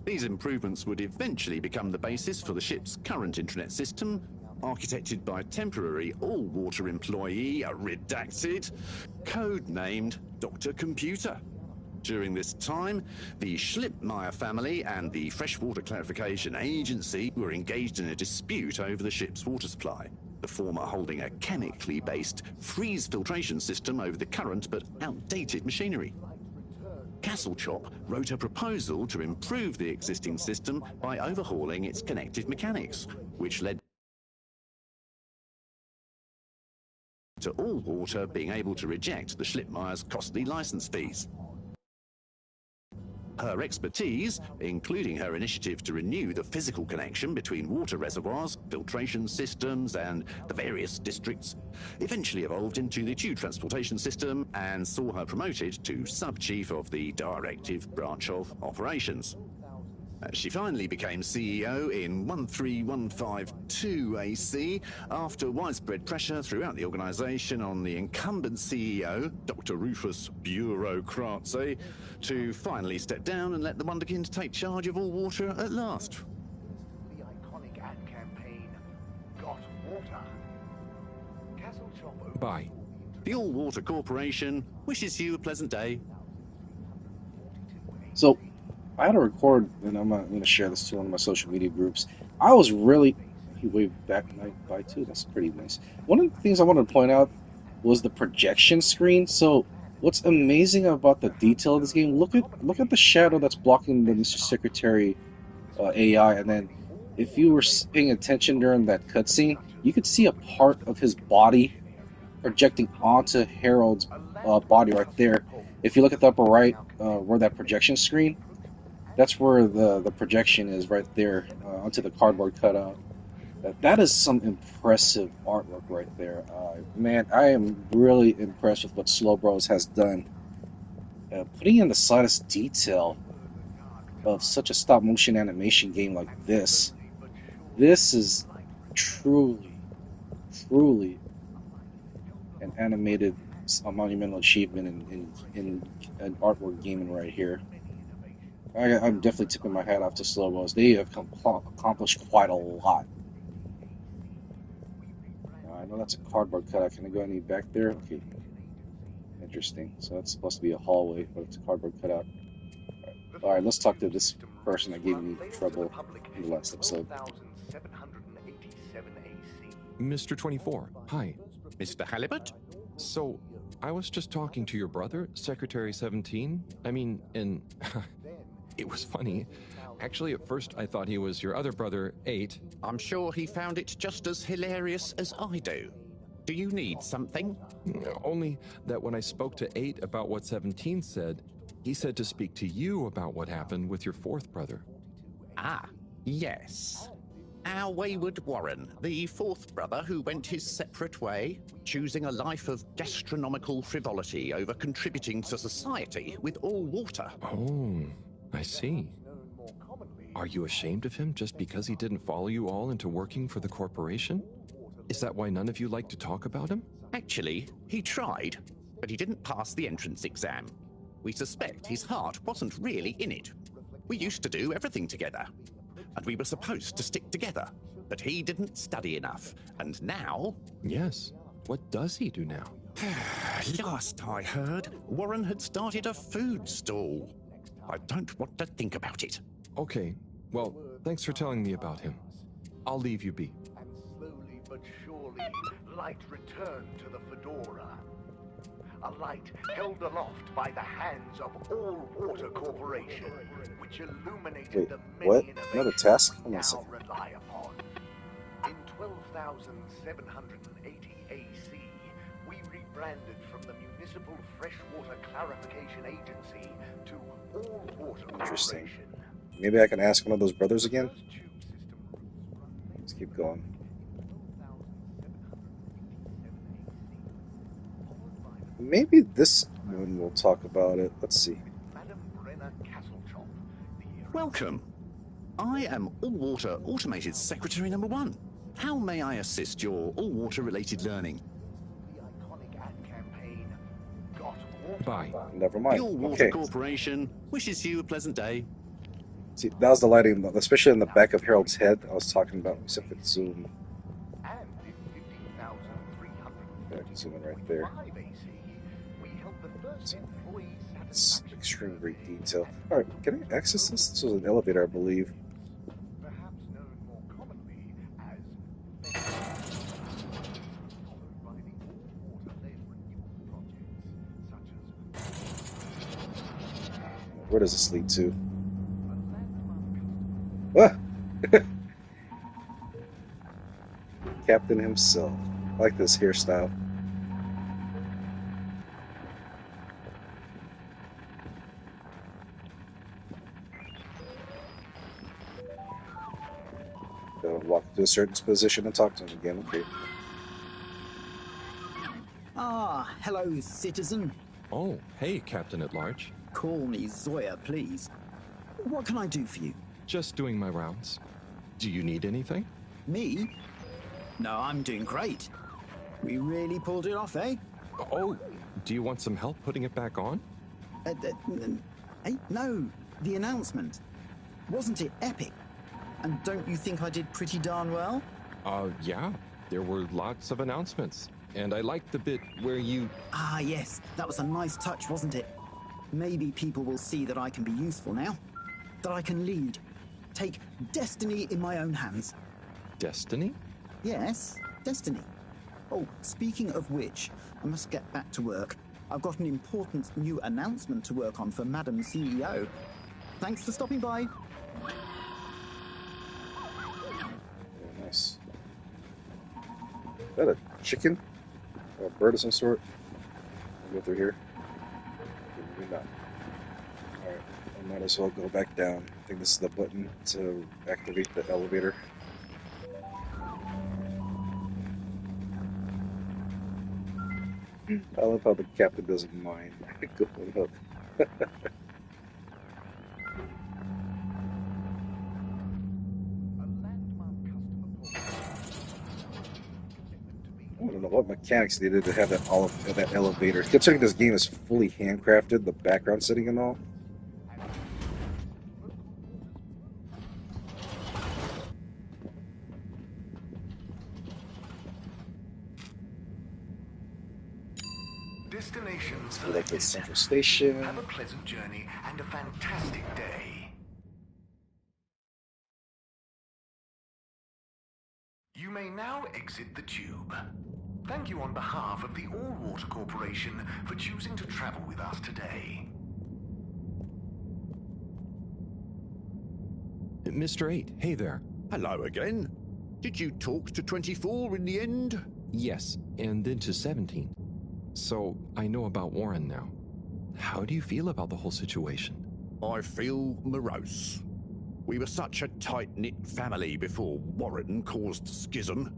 Speaker 16: These improvements would eventually become the basis for the ship's current intranet system, architected by temporary all-water employee, redacted, code-named Dr. Computer. During this time, the Schlippmeyer family and the Freshwater Clarification Agency were engaged in a dispute over the ship's water supply, the former holding a chemically based freeze filtration system over the current but outdated machinery. Castlechop wrote a proposal to improve the existing system by overhauling its connective mechanics, which led to All Water being able to reject the Schlippmeyer's costly license fees. Her expertise, including her initiative to renew the physical connection between water reservoirs, filtration systems, and the various districts, eventually evolved into the tube transportation system and saw her promoted to sub-chief of the directive branch of operations. She finally became CEO in 13152 AC after widespread pressure throughout the organisation on the incumbent CEO, Dr. Rufus Bureaucratze, to finally step down and let the Wonderkin take charge of All Water at last.
Speaker 5: The iconic ad campaign,
Speaker 2: Bye.
Speaker 8: The All-Water Corporation wishes you a pleasant day.
Speaker 1: So, I had to record, and I'm going to share this to one of my social media groups. I was really... He waved back by too. That's pretty nice. One of the things I wanted to point out was the projection screen. So, what's amazing about the detail of this game? Look at the shadow that's blocking the Mr. Secretary AI, and then if you were paying attention during that cutscene, you could see a part of his body projecting onto Harold's body right there. If you look at the upper right, where that projection screen, that's where the projection is right there onto the cardboard cutout. That is some impressive artwork right there. Man, I am really impressed with what Slowbros has done. Putting in the slightest detail of such a stop-motion animation game like this. This is truly an animated, a monumental achievement in an artwork gaming right here. I'm definitely tipping my hat off to Slowbros. They have accomplished quite a lot. I know that's a cardboard cutout. Can I go any back there? Okay. Interesting. So that's supposed to be a hallway, but it's a cardboard cutout. All right, let's talk to this person that gave me trouble in the last episode.
Speaker 2: Mr. 24, hi.
Speaker 8: Mr. Halibut?
Speaker 2: So, I was just talking to your brother, Secretary 17. I mean, and it was funny. Actually, at first I thought he was your other brother, 8.
Speaker 8: I'm sure he found it just as hilarious as I do. Do you need something?
Speaker 2: Only that when I spoke to 8 about what 17 said, he said to speak to you about what happened with your 4th brother.
Speaker 8: Ah, yes. Our wayward Warren, the 4th brother who went his separate way, choosing a life of gastronomical frivolity over contributing to society with all water.
Speaker 2: Oh, I see. Are you ashamed of him just because he didn't follow you all into working for the corporation? Is that why none of you like to talk about him?
Speaker 8: Actually, he tried, but he didn't pass the entrance exam. We suspect his heart wasn't really in it. We used to do everything together, and we were supposed to stick together, but he didn't study enough, and now...
Speaker 2: Yes. What does he do now?
Speaker 8: Last I heard, Warren had started a food stall. I don't want to think about it.
Speaker 2: Okay, well, thanks for telling me about him. I'll leave you be.
Speaker 5: And slowly but surely, light returned to the Fedora. A light held aloft by the hands of All Water Corporation, which illuminated the many
Speaker 1: what?
Speaker 5: innovations
Speaker 1: Another task?
Speaker 5: we
Speaker 1: Hold on a
Speaker 5: now
Speaker 1: second.
Speaker 5: rely upon. In 12,780 AC, we rebranded from the Municipal Freshwater Clarification Agency to All Water
Speaker 1: Interesting.
Speaker 5: Corporation.
Speaker 1: Maybe I can ask one of those brothers again? Let's keep going. Maybe this one we'll talk about it. Let's see.
Speaker 8: Welcome. I am All-Water Automated Secretary number 1. How may I assist your all-water related learning?
Speaker 2: Bye.
Speaker 1: Never mind.
Speaker 8: The All-Water
Speaker 1: Okay.
Speaker 8: Corporation wishes you a pleasant day.
Speaker 1: See, that was the lighting, especially in the back of Harold's head. I was talking about, except for the zoom. Yeah, I can zoom in right there. It's extreme great detail. All right, can I access this? This was an elevator, I believe. Where does this lead to? Ah! Captain himself. I like this hairstyle. Walk to a certain position and talk to him again. Okay.
Speaker 17: Ah, hello, citizen.
Speaker 2: Oh, hey, Captain at Large.
Speaker 17: Call me Zoya, please. What can I do for you?
Speaker 2: Just doing my rounds. Do you need anything?
Speaker 17: Me? No, I'm doing great. We really pulled it off, eh?
Speaker 2: Oh, do you want some help putting it back on?
Speaker 17: No, the announcement. Wasn't it epic? And don't you think I did pretty darn well?
Speaker 2: Yeah. There were lots of announcements, and I liked the bit where you...
Speaker 17: Ah, yes, that was a nice touch, wasn't it? Maybe people will see that I can be useful now. That I can lead. Take destiny in my own hands.
Speaker 2: Destiny?
Speaker 17: Yes, destiny. Oh, speaking of which, I must get back to work. I've got an important new announcement to work on for Madam CEO. Thanks for stopping by.
Speaker 1: Very nice. Is that a chicken? Or a bird of some sort? I'll go through here. Maybe not. Alright, I might as well go back down. I think this is the button to activate the elevator. I love how the captain doesn't mind going up. I don't know what mechanics they did to have that elevator. Considering this game is fully handcrafted, the background setting and all.
Speaker 5: Destination
Speaker 1: Like the central station.
Speaker 5: Have a pleasant journey and a fantastic day. You may now exit the tube. Thank you on behalf of the All-Water Corporation for choosing to travel with us today.
Speaker 2: Mr. 8, hey there.
Speaker 16: Hello again. Did you talk to 24 in the end?
Speaker 2: Yes, and then to 17. So, I know about Warren now. How do you feel about the whole situation?
Speaker 16: I feel morose. We were such a tight-knit family before Warren caused schism.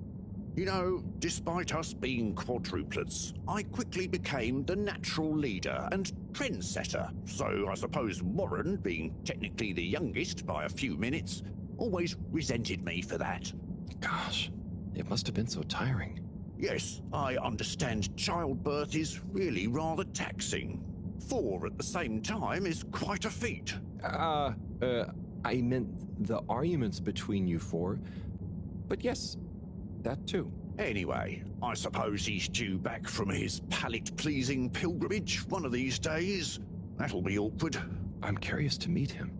Speaker 16: You know, despite us being quadruplets, I quickly became the natural leader and trendsetter. So I suppose Warren, being technically the youngest by a few minutes, always resented me for that.
Speaker 2: Gosh, it must have been so tiring.
Speaker 16: Yes, I understand childbirth is really rather taxing. 4 at the same time is quite a feat.
Speaker 2: I meant the arguments between you 4. But yes, that too.
Speaker 16: Anyway, I suppose he's due back from his palate-pleasing pilgrimage one of these days. That'll be awkward.
Speaker 2: I'm curious to meet him.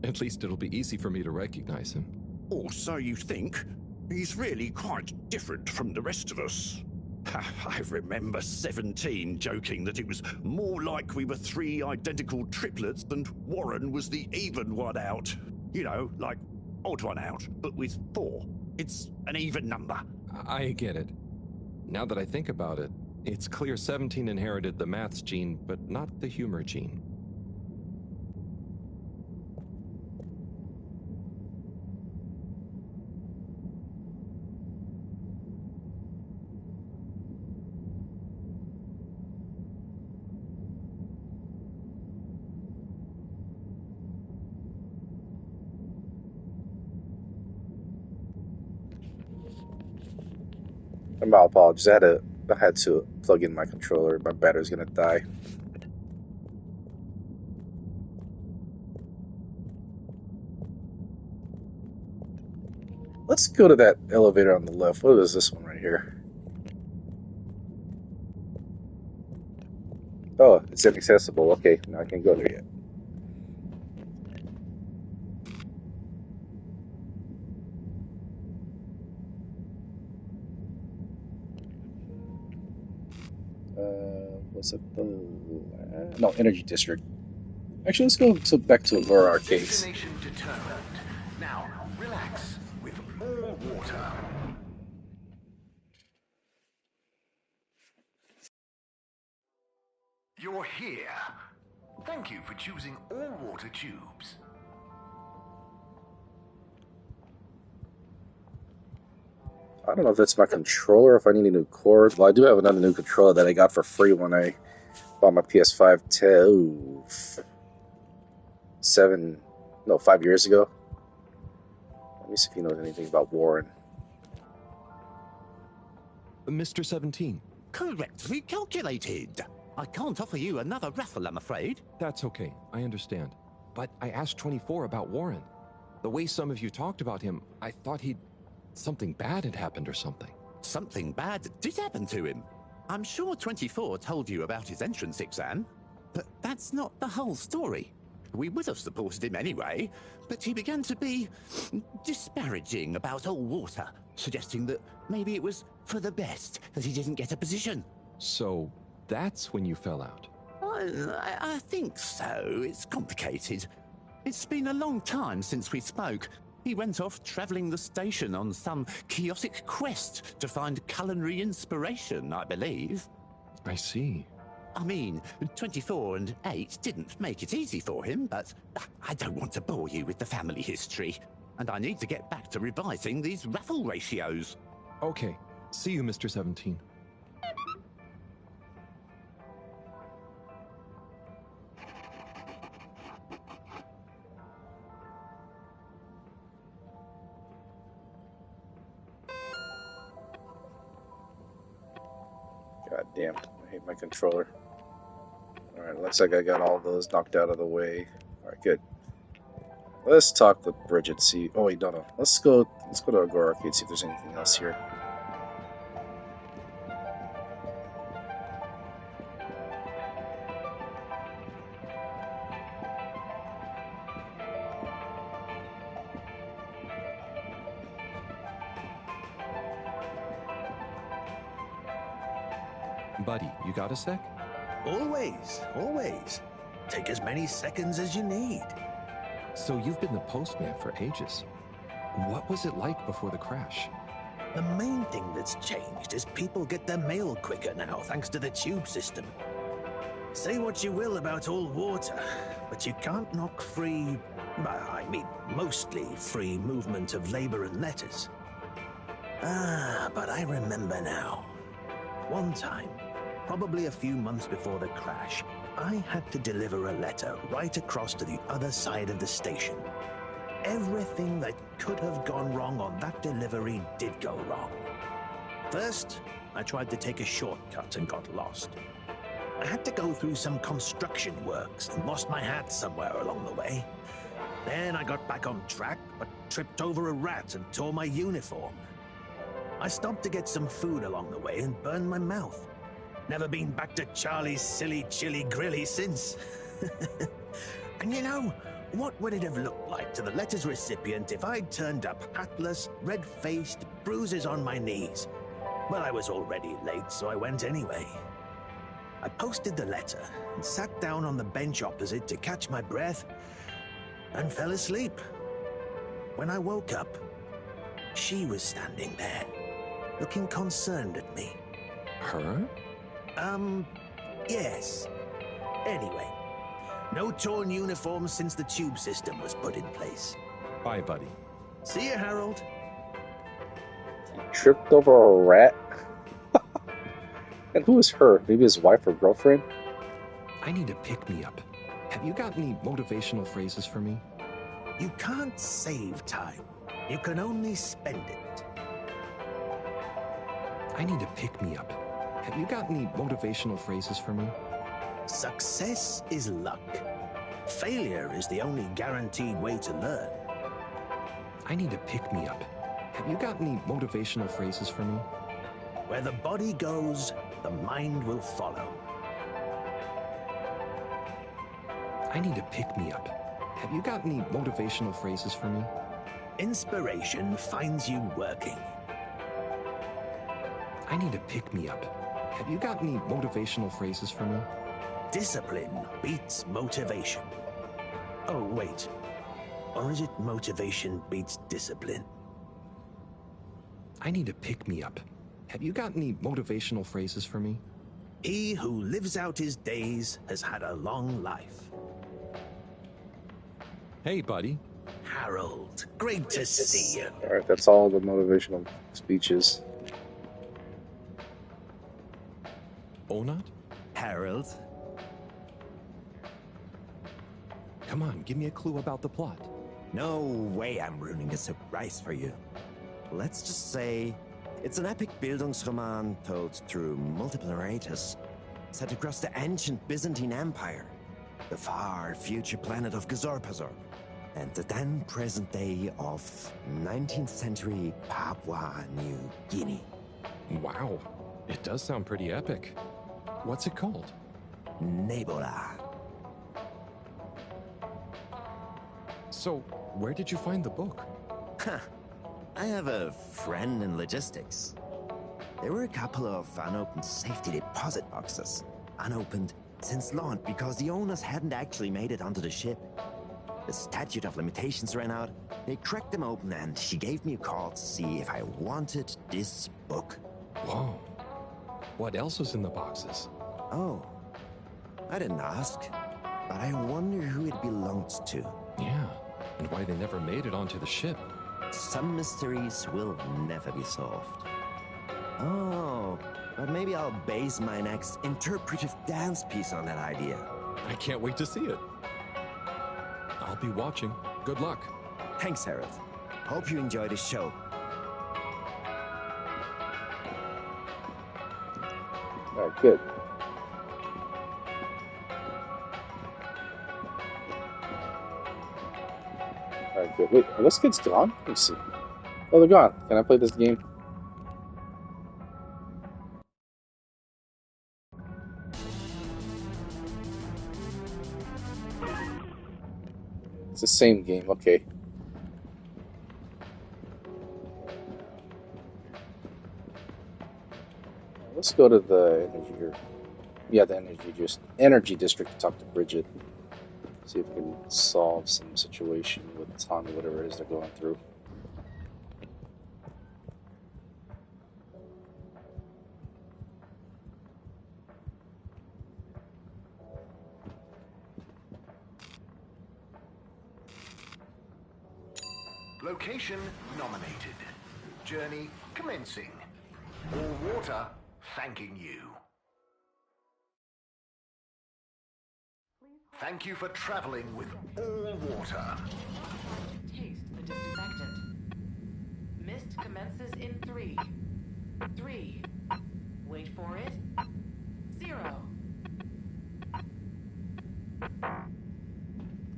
Speaker 2: At least it'll be easy for me to recognize him.
Speaker 16: Or so you think. He's really quite different from the rest of us. I remember 17 joking that it was more like we were 3 identical triplets and Warren was the even one out. You know, like odd one out, but with 4. It's an even number.
Speaker 2: I get it. Now that I think about it, it's clear 17 inherited the maths gene, but not the humor gene.
Speaker 1: My apologies. I had to plug in my controller. My battery's gonna die. Let's go to that elevator on the left. What is this one right here? Oh, it's inaccessible. Okay, now I can't go there yet. What's it? No, Energy District. Actually, let's go back to Aurora Arcades.
Speaker 5: Destination determined. Now, relax with all water. You're here. Thank you for choosing all water tubes.
Speaker 1: I don't know if it's my controller or if I need a new cord. Well, I do have another new controller that I got for free when I bought my PS5 5 years ago. Let me see if he knows anything about Warren.
Speaker 2: Mr. 17.
Speaker 8: Correctly calculated. I can't offer you another raffle, I'm afraid.
Speaker 2: That's okay, I understand. But I asked 24 about Warren. The way some of you talked about him, I thought something bad had happened or something.
Speaker 8: something bad did happen to him. I'm sure 24 told you about his entrance exam, but that's not the whole story. We would have supported him anyway, but he began to be disparaging about all water, suggesting that maybe it was for the best that he didn't get a position.
Speaker 2: So that's when you fell out?
Speaker 8: I think so. It's complicated. It's been a long time since we spoke. He went off travelling the station on some chaotic quest to find culinary inspiration, I believe.
Speaker 2: I see.
Speaker 8: I mean, 24 and 8 didn't make it easy for him, but I don't want to bore you with the family history. And I need to get back to revising these raffle ratios.
Speaker 2: Okay. See you, Mr. 17.
Speaker 1: God damn, I hate my controller. Alright, looks like I got all those knocked out of the way. Alright, good. Let's talk with Brigitte, see... Oh wait, no. Let's go to Agora Arcade, see if there's anything else here.
Speaker 2: Buddy, you got a sec?
Speaker 12: Always, always. Take as many seconds as you need.
Speaker 2: So you've been the postman for ages. What was it like before the crash?
Speaker 12: The main thing that's changed is people get their mail quicker now, thanks to the tube system. Say what you will about all water, but you can't knock free, I mean, mostly free movement of labor and letters. But I remember now. One time, probably a few months before the crash, I had to deliver a letter right across to the other side of the station. Everything that could have gone wrong on that delivery did go wrong. First, I tried to take a shortcut and got lost. I had to go through some construction works and lost my hat somewhere along the way. Then I got back on track, but tripped over a rat and tore my uniform. I stopped to get some food along the way and burned my mouth. Never been back to Charlie's silly chili grilly since. And you know, what would it have looked like to the letter's recipient if I'd turned up hatless, red-faced, bruises on my knees? Well, I was already late, so I went anyway. I posted the letter and sat down on the bench opposite to catch my breath and fell asleep. When I woke up, she was standing there, looking concerned at me.
Speaker 2: Her?
Speaker 12: Yes. Anyway, no torn uniforms since the tube system was put in place.
Speaker 2: Bye, buddy.
Speaker 12: See you, Harold.
Speaker 1: He tripped over a rat? And who is her? Maybe his wife or girlfriend?
Speaker 2: I need a pick-me-up. Have you got any motivational phrases for me?
Speaker 12: You can't save time. You can only spend it.
Speaker 2: I need a pick-me-up. Have you got any motivational phrases for me?
Speaker 12: Success is luck. Failure is the only guaranteed way to learn.
Speaker 2: I need a pick-me-up. Have you got any motivational phrases for me?
Speaker 12: Where the body goes, the mind will follow.
Speaker 2: I need a pick-me-up. Have you got any motivational phrases for me?
Speaker 12: Inspiration finds you working.
Speaker 2: I need a pick-me-up. Have you got any motivational phrases for me?
Speaker 12: Discipline beats motivation. Oh, wait. Or is it motivation beats discipline?
Speaker 2: I need a pick-me-up. Have you got any motivational phrases for me?
Speaker 12: He who lives out his days has had a long life.
Speaker 2: Hey, buddy.
Speaker 12: Harold, great to see you.
Speaker 1: Alright, that's all the motivational speeches.
Speaker 2: Onat?
Speaker 14: Harold?
Speaker 2: Come on, give me a clue about the plot.
Speaker 14: No way I'm ruining a surprise for you. Let's just say it's an epic Bildungsroman told through multiple narrators, set across the ancient Byzantine Empire, the far future planet of Gazorpazor, and the then present day of 19th century Papua New Guinea.
Speaker 2: Wow, it does sound pretty epic. What's it called?
Speaker 12: Nebula.
Speaker 2: So, where did you find the book?
Speaker 12: Huh. I have a friend in logistics. There were a couple of unopened safety deposit boxes. Unopened since launch because the owners hadn't actually made it onto the ship. The statute of limitations ran out. They cracked them open and she gave me a call to see if I wanted this book.
Speaker 2: Whoa. What else was in the boxes?
Speaker 12: Oh, I didn't ask, but I wonder who it belonged to.
Speaker 2: Yeah, and why they never made it onto the ship.
Speaker 12: Some mysteries will never be solved. Oh, but maybe I'll base my next interpretive dance piece on that idea.
Speaker 2: I can't wait to see it. I'll be watching. Good luck.
Speaker 12: Thanks, Harold. Hope you enjoy the show.
Speaker 1: All right, good. All right, good. Wait, are those kids gone? Let me see. Oh, they're gone. Can I play this game? It's the same game. Okay. Let's go to the energy district to talk to Brigitte. See if we can solve some situation with Tommy, whatever it is they're going through.
Speaker 5: Location nominated. Journey commencing. All water thanking you. Thank you for traveling with all water.
Speaker 7: Taste the disinfectant. Mist commences in 3. 3. Wait for it. 0.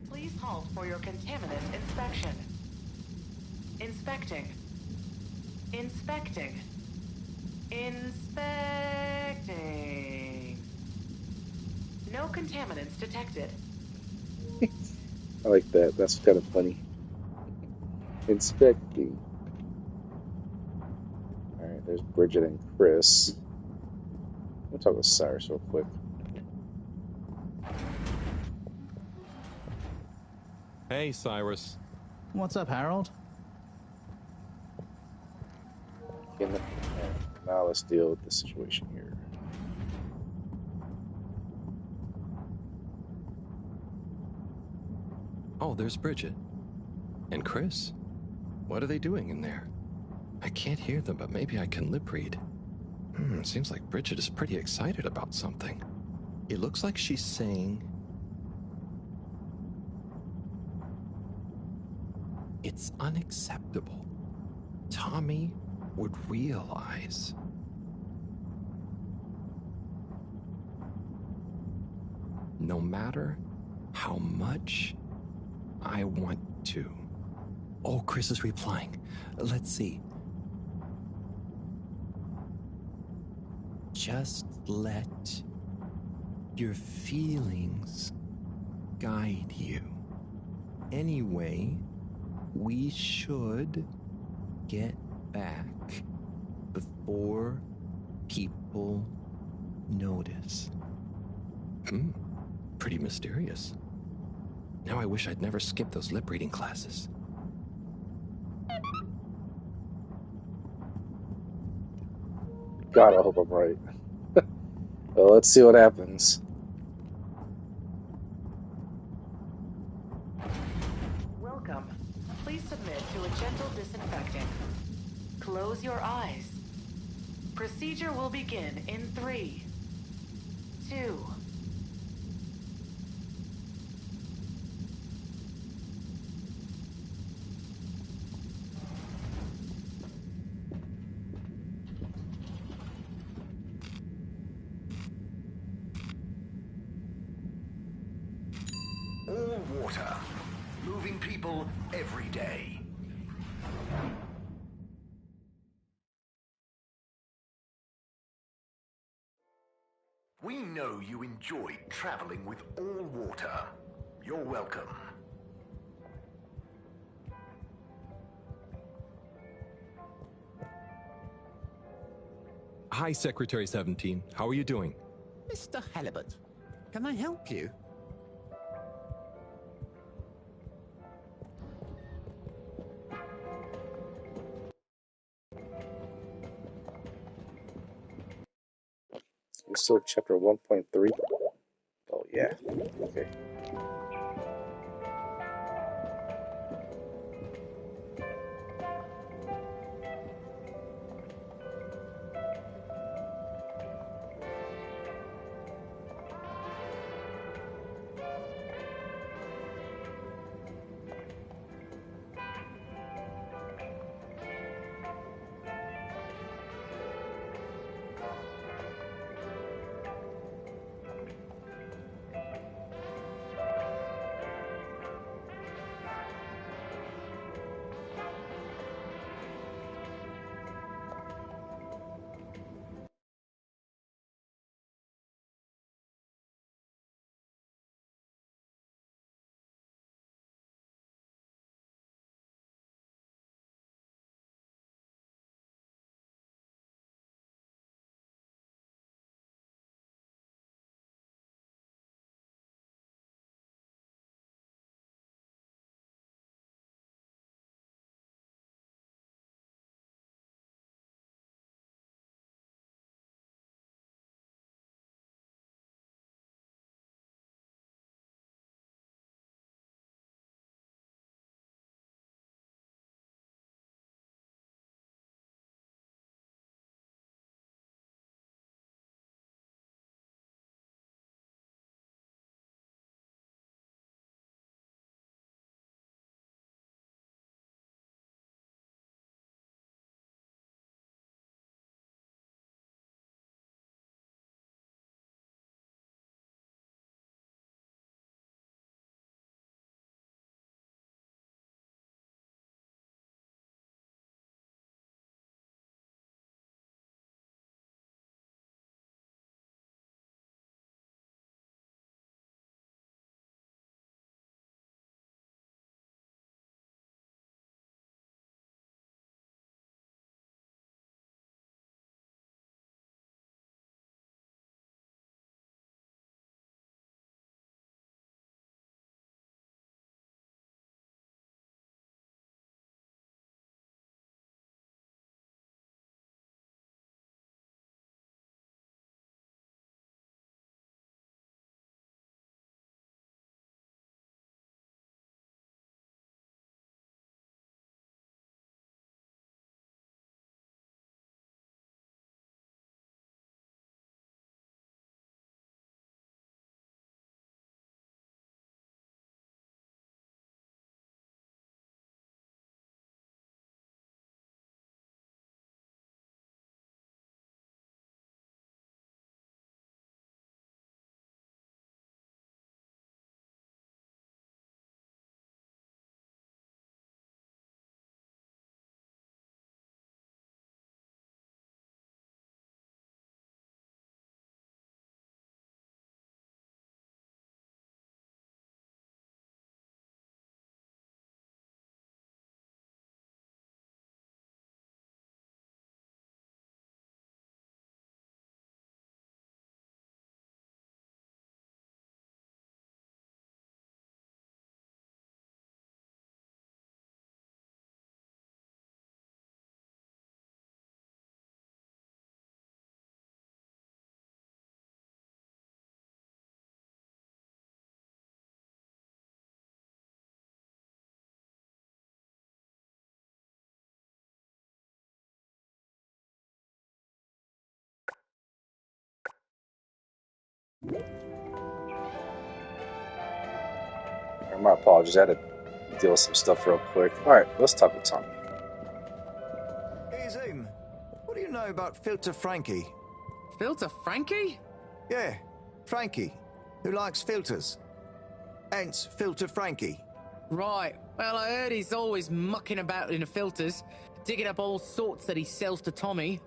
Speaker 7: Please halt for your contaminant inspection. Inspecting. Inspecting. Inspecting. No contaminants detected.
Speaker 1: I like that. That's kind of funny. Inspecting. Alright, there's Brigitte and Chris. We'll talk with Cyrus real quick.
Speaker 2: Hey, Cyrus.
Speaker 6: What's up, Harold?
Speaker 1: Now let's deal with the situation here.
Speaker 2: Oh, there's Brigitte. And Chris? What are they doing in there? I can't hear them, but maybe I can lip read. Seems like Brigitte is pretty excited about something. It looks like she's saying... It's unacceptable. Tommy would realize. No matter how much I want to. Oh, Chris is replying. Let's see. Just let your feelings guide you. Anyway, we should get back before people notice. Pretty mysterious. Now I wish I'd never skipped those lip reading classes.
Speaker 1: God, I hope I'm right. Well, let's see what happens.
Speaker 7: Welcome. Please submit to a gentle disinfecting. Close your eyes. Procedure will begin in 3, 2.
Speaker 5: All water. Moving people every day. We know you enjoy traveling with all water. You're welcome.
Speaker 2: Hi, Secretary 17. How are you doing?
Speaker 8: Mr. Halibut, can I help you?
Speaker 1: We still chapter 1.3. Oh yeah. Okay. My apologies. I had to deal with some stuff real quick. All right, let's talk with Tommy.
Speaker 3: Hey, Zoom. What do you know about Filter Frankie?
Speaker 9: Filter Frankie?
Speaker 3: Yeah, Frankie, who likes filters. Hence, Filter Frankie.
Speaker 9: Right. Well, I heard he's always mucking about in the filters, digging up all sorts that he sells to Tommy.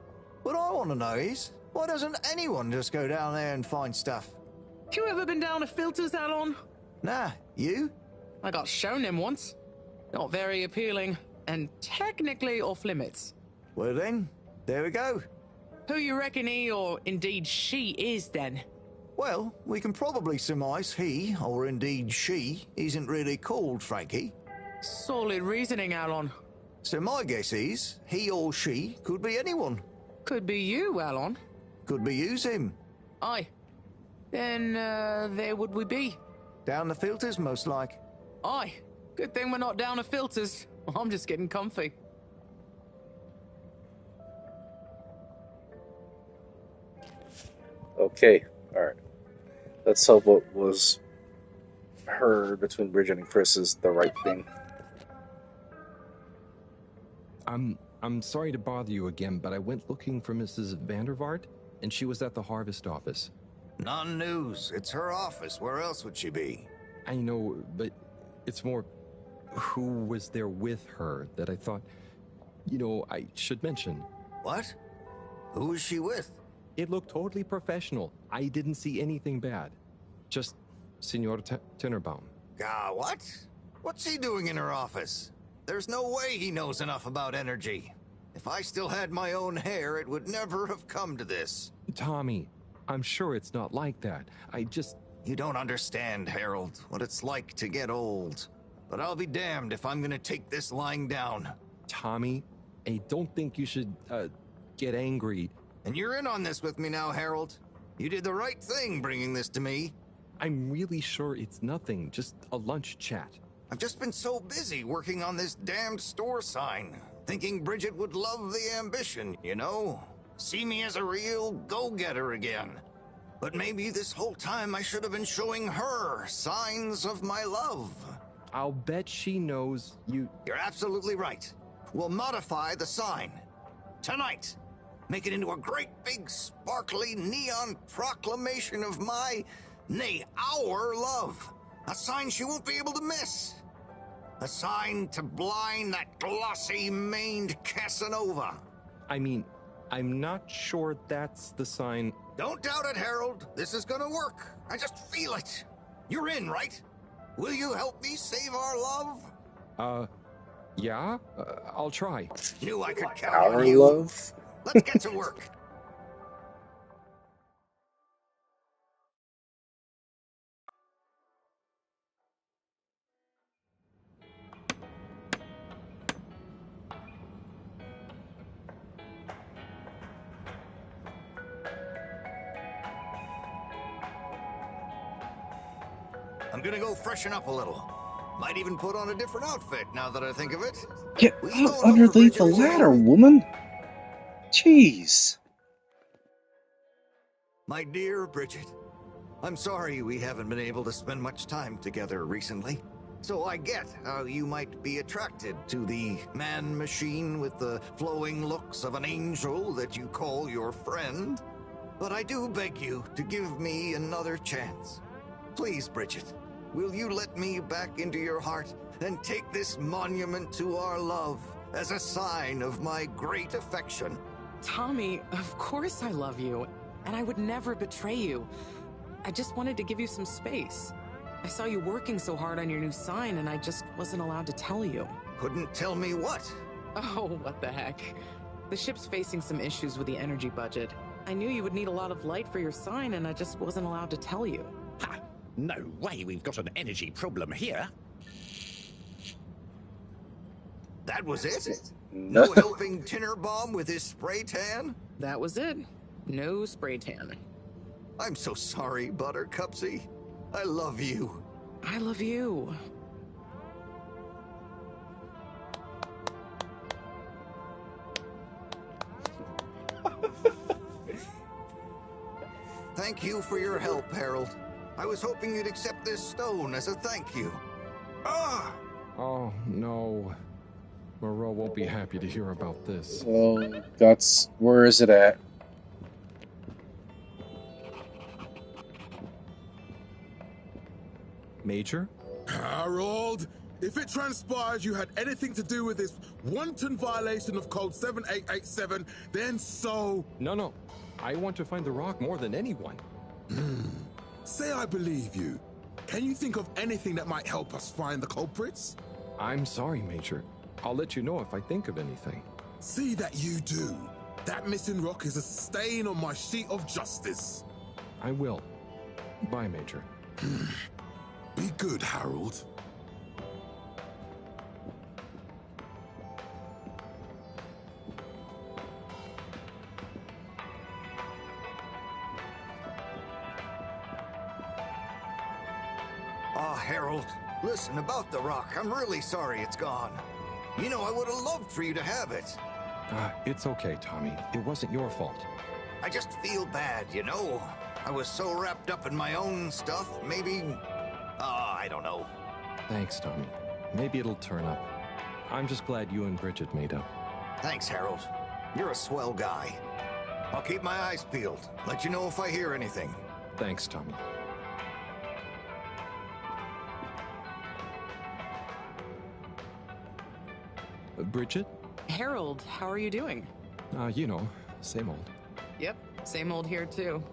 Speaker 3: What I want to know is, Why doesn't anyone just go down there and find stuff?
Speaker 9: You ever been down to Filters, Alon?
Speaker 3: Nah, you?
Speaker 9: I got shown him once. Not very appealing, and technically off limits.
Speaker 3: Well then, there we go.
Speaker 9: Who you reckon he, or indeed she, is then?
Speaker 3: Well, we can probably surmise he, or indeed she, isn't really called Frankie.
Speaker 9: Solid reasoning, Alon.
Speaker 3: So my guess is, he or she could be anyone.
Speaker 9: Could be you, Alon.
Speaker 3: Could be use him.
Speaker 9: Aye. Then, there would we be?
Speaker 3: Down the Filters, most like.
Speaker 9: Aye. Good thing we're not down to Filters. I'm just getting comfy.
Speaker 1: Okay, alright. Let's hope what was heard between Bridget and Chris is the right thing.
Speaker 2: I'm sorry to bother you again, but I went looking for Mrs. Vandervaart, and she was at the harvest office.
Speaker 3: Non-news. It's her office. Where else would she be?
Speaker 2: I know, but it's more who was there with her that I thought, I should mention.
Speaker 3: What? Who was she with?
Speaker 2: It looked totally professional. I didn't see anything bad. Just Senor Tinnerbaum.
Speaker 3: What? What's he doing in her office? There's no way he knows enough about energy. If I still had my own hair, it would never have come to this.
Speaker 2: Tommy, I'm sure it's not like that.
Speaker 3: You don't understand, Harold, what it's like to get old. But I'll be damned if I'm gonna take this lying down.
Speaker 2: Tommy, I don't think you should, get angry.
Speaker 3: And you're in on this with me now, Harold. You did the right thing bringing this to me.
Speaker 2: I'm really sure it's nothing, just a lunch chat.
Speaker 3: I've just been so busy working on this damned store sign, thinking Brigitte would love the ambition, See me as a real go-getter again. But maybe this whole time I should have been showing her signs of my love.
Speaker 2: I'll bet she knows you...
Speaker 3: You're absolutely right. We'll modify the sign. Tonight. Make it into a great big sparkly neon proclamation of our love. A sign she won't be able to miss. A sign to blind that glossy-maned Casanova.
Speaker 2: I mean, I'm not sure that's the sign...
Speaker 3: Don't doubt it, Harold. This is gonna work. I just feel it. You're in, right? Will you help me save our love?
Speaker 2: Yeah? I'll try.
Speaker 3: Knew I could count on you.
Speaker 1: Our love?
Speaker 3: Let's get to work. I'm gonna go freshen up a little. Might even put on a different outfit now that I think of it.
Speaker 1: Get up underneath the ladder, woman! Jeez.
Speaker 3: My dear Brigitte, I'm sorry we haven't been able to spend much time together recently. So I get how you might be attracted to the man-machine with the flowing looks of an angel that you call your friend. But I do beg you to give me another chance. Please, Brigitte, will you let me back into your heart and take this monument to our love as a sign of my great affection?
Speaker 9: Tommy, of course I love you, and I would never betray you. I just wanted to give you some space. I saw you working so hard on your new sign, and I just wasn't allowed to tell you.
Speaker 3: Couldn't tell me what?
Speaker 9: Oh, what the heck. The ship's facing some issues with the energy budget. I knew you would need a lot of light for your sign, and I just wasn't allowed to tell you.
Speaker 8: Ha! No way we've got an energy problem here.
Speaker 3: That was it? No helping Tinnerbaum with his spray tan?
Speaker 9: That was it. No spray tan.
Speaker 3: I'm so sorry, Buttercupsy. I love you.
Speaker 9: I love you.
Speaker 3: Thank you for your help, Harold. I was hoping you'd accept this stone as a thank you. Ah!
Speaker 2: Oh, no. Mareaux won't be happy to hear about this.
Speaker 1: Oh, where is it at?
Speaker 2: Major?
Speaker 18: Harold, if it transpires you had anything to do with this wanton violation of code 7887, then so...
Speaker 2: No. I want to find the rock more than anyone.
Speaker 18: Say I believe you. Can you think of anything that might help us find the culprits?
Speaker 2: I'm sorry, Major. I'll let you know if I think of anything.
Speaker 18: See that you do. That missing rock is a stain on my sheet of justice.
Speaker 2: I will. Bye, Major.
Speaker 18: Be good, Harold.
Speaker 3: Ah, Harold, listen, about the rock, I'm really sorry it's gone. You know, I would have loved for you to have it.
Speaker 2: It's okay, Tommy. It wasn't your fault.
Speaker 3: I just feel bad, you know? I was so wrapped up in my own stuff, maybe... I don't know.
Speaker 2: Thanks, Tommy. Maybe it'll turn up. I'm just glad you and Brigitte made up.
Speaker 3: Thanks, Harold. You're a swell guy. I'll keep my eyes peeled. Let you know if I hear anything.
Speaker 2: Thanks, Tommy. Brigitte?
Speaker 9: Harold, how are you doing?
Speaker 2: You know, same old.
Speaker 9: Yep, same old here too.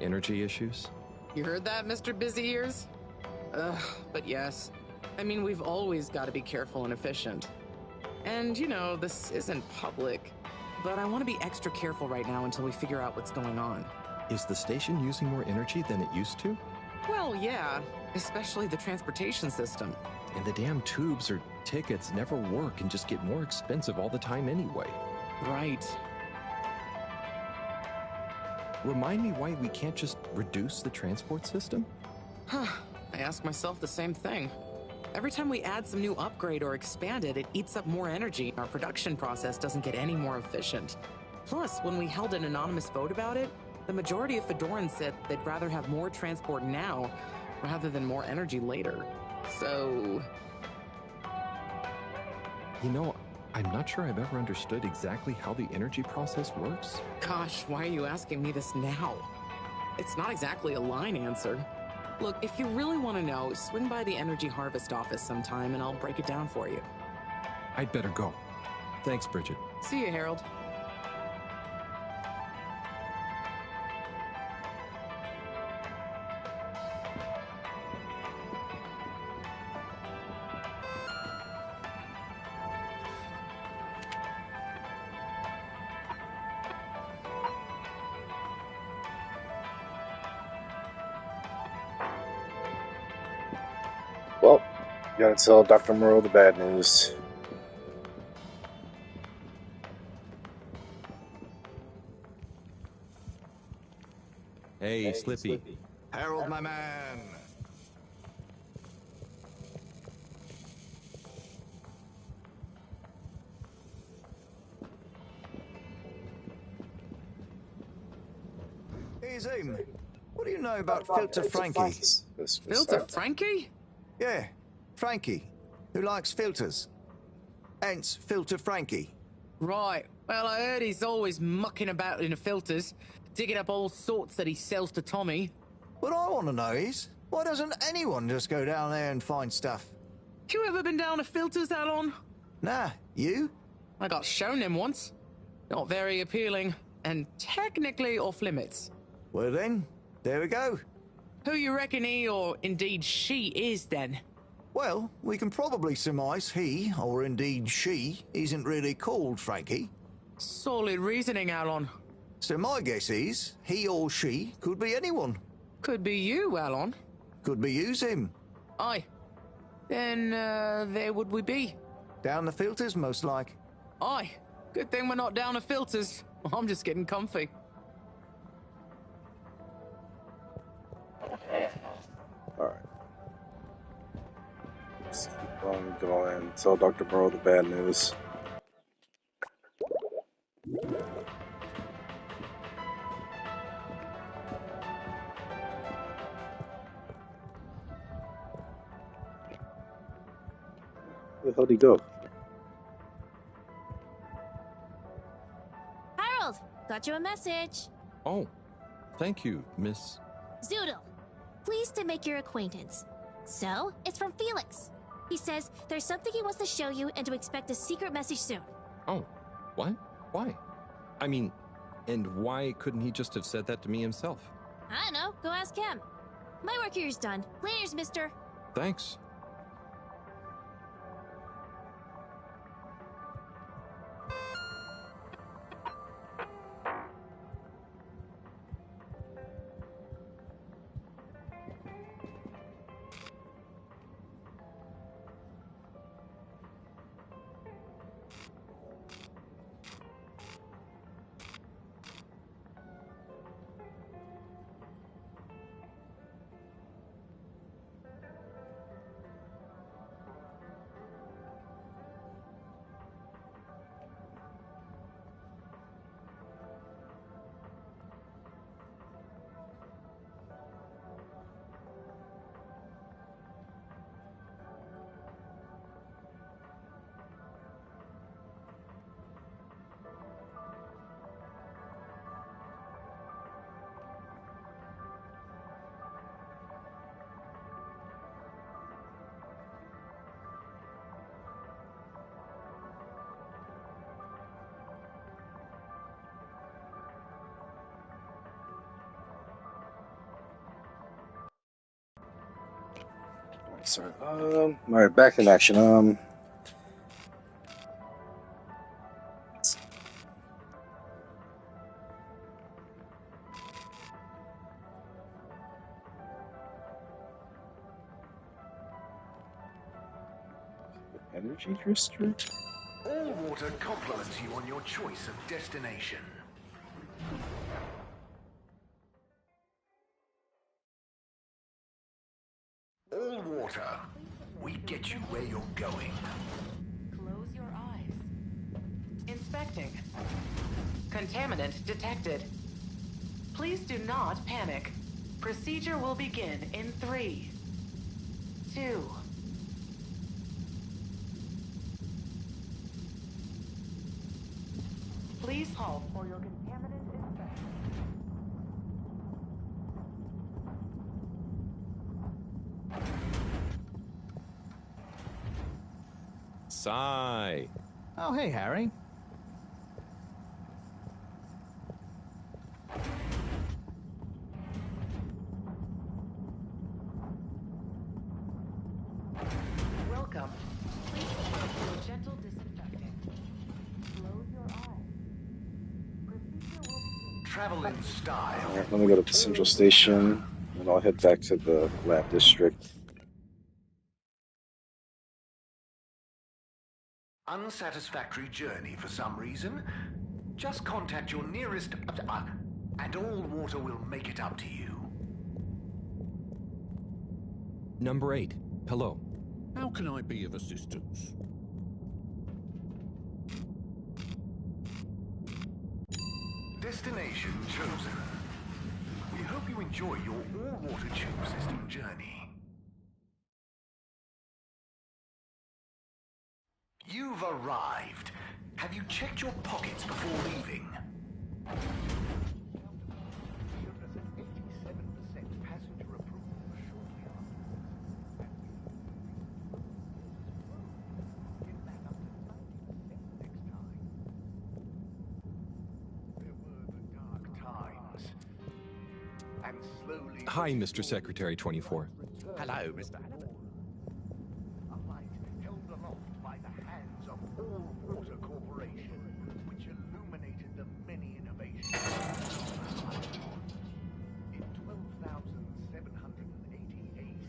Speaker 2: Energy issues?
Speaker 9: You heard that, Mr. Busy Ears? But yes. I mean, we've always got to be careful and efficient. And, you know, this isn't public, but I want to be extra careful right now until we figure out what's going on.
Speaker 2: Is the station using more energy than it used to?
Speaker 9: Well, yeah, especially the transportation system.
Speaker 2: And the damn tubes or tickets never work and just get more expensive all the time anyway.
Speaker 9: Right.
Speaker 2: Remind me why we can't just reduce the transport system?
Speaker 9: Huh. I ask myself the same thing. Every time we add some new upgrade or expand it, it eats up more energy. Our production process doesn't get any more efficient. Plus, when we held an anonymous vote about it, the majority of Fedorans said they'd rather have more transport now rather than more energy later. So...
Speaker 2: You know, I'm not sure I've ever understood exactly how the energy process works.
Speaker 9: Gosh, why are you asking me this now? It's not exactly a line answer. Look, if you really want to know, swing by the Energy Harvest office sometime and I'll break it down for you.
Speaker 2: I'd better go. Thanks, Brigitte.
Speaker 9: See you, Harold.
Speaker 1: Well, gotta tell Dr. Mareaux the bad news.
Speaker 2: Hey, Slippy.
Speaker 3: Harold, my man. Hey, Zim. What do you know about Filter Frankie?
Speaker 9: Filter Frankie?
Speaker 3: Yeah, Frankie, who likes filters. Hence, Filter Frankie.
Speaker 9: Right. Well, I heard he's always mucking about in the filters, digging up all sorts that he sells to Tommy.
Speaker 3: What I want to know is, why doesn't anyone just go down there and find stuff?
Speaker 9: You ever been down to filters, Alon?
Speaker 3: Nah, you?
Speaker 9: I got shown them once. Not very appealing, and technically off limits.
Speaker 3: Well then, there we go.
Speaker 9: Who you reckon he, or indeed she, is then?
Speaker 3: Well, we can probably surmise he, or indeed she, isn't really called Frankie.
Speaker 9: Solid reasoning, Alon.
Speaker 3: So my guess is, he or she could be anyone.
Speaker 9: Could be you, Alon.
Speaker 3: Could be you, Zim.
Speaker 9: Aye. Then, there would we be?
Speaker 3: Down the filters, most like.
Speaker 9: Aye. Good thing we're not down to filters. I'm just getting comfy.
Speaker 1: Alright. Let's keep on going. Tell Dr. Mareaux the bad news. Where the hell did he go?
Speaker 15: Harold, got you a message.
Speaker 2: Oh, thank you, Miss...
Speaker 15: Zoodle, pleased to make your acquaintance. So, it's from Felix. He says there's something he wants to show you and to expect a secret message soon.
Speaker 2: Oh, what? Why? I mean, And why couldn't he just have said that to me himself?
Speaker 15: I don't know. Go ask him. My work here's done. Laters, mister.
Speaker 2: Thanks.
Speaker 1: Sorry. All right, back in action. Energy district.
Speaker 5: All water compliments you on your choice of destination. All water. We get you where you're going.
Speaker 7: Close your eyes. Inspecting. Contaminant detected. Please do not panic. Procedure will begin in 3, 2. Please halt for your contaminant inspection.
Speaker 2: Sigh.
Speaker 6: Oh, hey, Harry.
Speaker 7: Welcome. Please do a gentle disinfecting. Close your eyes. Procedure will begin.
Speaker 5: Travel in style.
Speaker 1: All right, let me go to the central station, and I'll head back to the lab district.
Speaker 5: Unsatisfactory journey for some reason? Just contact your nearest... and all water will make it up to you.
Speaker 2: Number 8. Hello.
Speaker 16: How can I be of assistance?
Speaker 5: Destination chosen. We hope you enjoy your all-water tube system journey. You've arrived. Have you checked your pockets before leaving?
Speaker 2: Hi, Mr. Secretary 24.
Speaker 8: Hello, Mr.
Speaker 5: A light held aloft by the hands of All Water Corporation, which illuminated the many innovations in 12,788.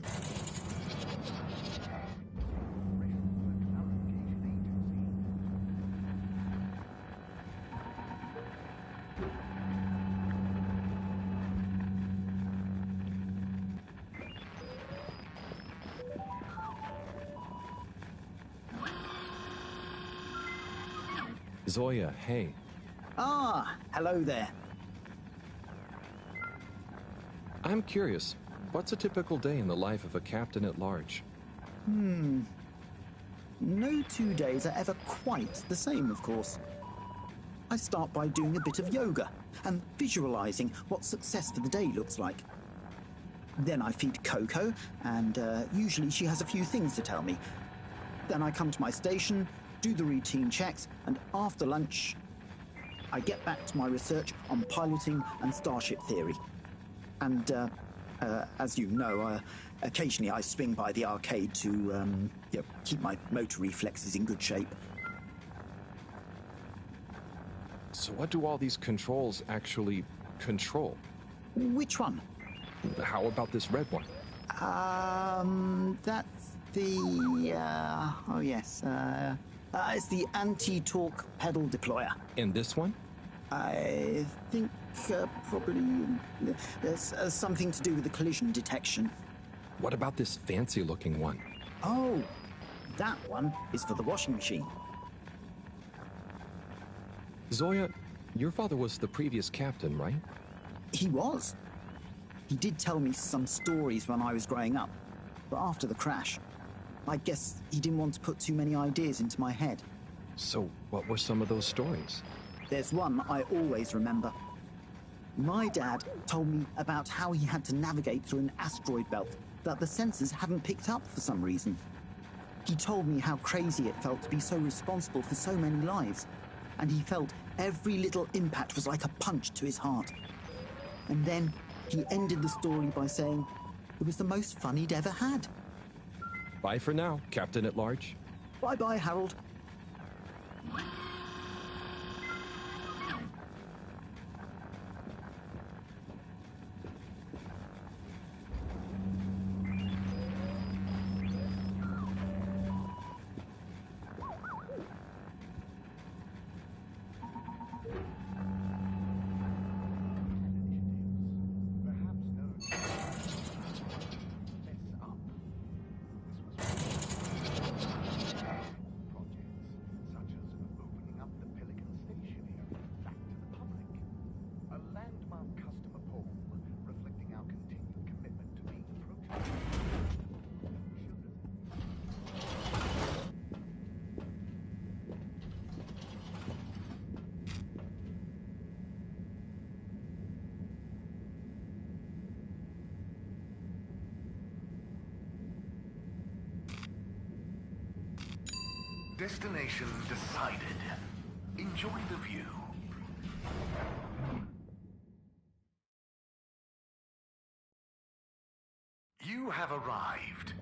Speaker 2: Zoya, hey.
Speaker 17: Ah, hello there.
Speaker 2: I'm curious. What's a typical day in the life of a captain at large?
Speaker 17: No 2 days are ever quite the same, of course. I start by doing a bit of yoga and visualizing what success for the day looks like. Then I feed Coco, and usually she has a few things to tell me. Then I come to my station, do the routine checks, and after lunch, I get back to my research on piloting and starship theory. And, as you know, occasionally I swing by the arcade to keep my motor reflexes in good shape.
Speaker 2: So what do all these controls actually control?
Speaker 17: Which one?
Speaker 2: How about this red one?
Speaker 17: That's the, oh yes, it's the anti-torque pedal deployer.
Speaker 2: And this one?
Speaker 17: I think probably there's something to do with the collision detection.
Speaker 2: What about this fancy-looking one?
Speaker 17: Oh, that one is for the washing machine.
Speaker 2: Zoya, your father was the previous captain, right?
Speaker 17: He was. He did tell me some stories when I was growing up, but after the crash, I guess he didn't want to put too many ideas into my head.
Speaker 2: So what were some of those stories?
Speaker 17: There's one I always remember. My dad told me about how he had to navigate through an asteroid belt that the sensors hadn't picked up for some reason. He told me how crazy it felt to be so responsible for so many lives, and he felt every little impact was like a punch to his heart. And then he ended the story by saying it was the most fun he'd ever had.
Speaker 2: Bye for now, Captain at Large.
Speaker 17: Bye-bye, Harold.
Speaker 5: Destination decided. Enjoy the view. You have arrived.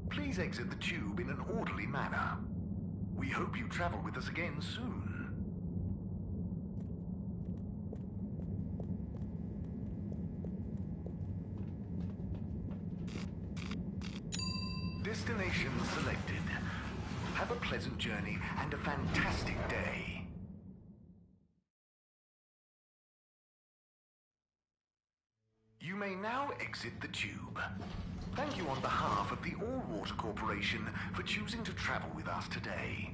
Speaker 5: Please exit the tube in an orderly manner. We hope you travel with us again soon. Destination selected. Have a pleasant journey and a fantastic day. You may now exit the tube. Thank you on behalf of the All-Water Corporation for choosing to travel with us today.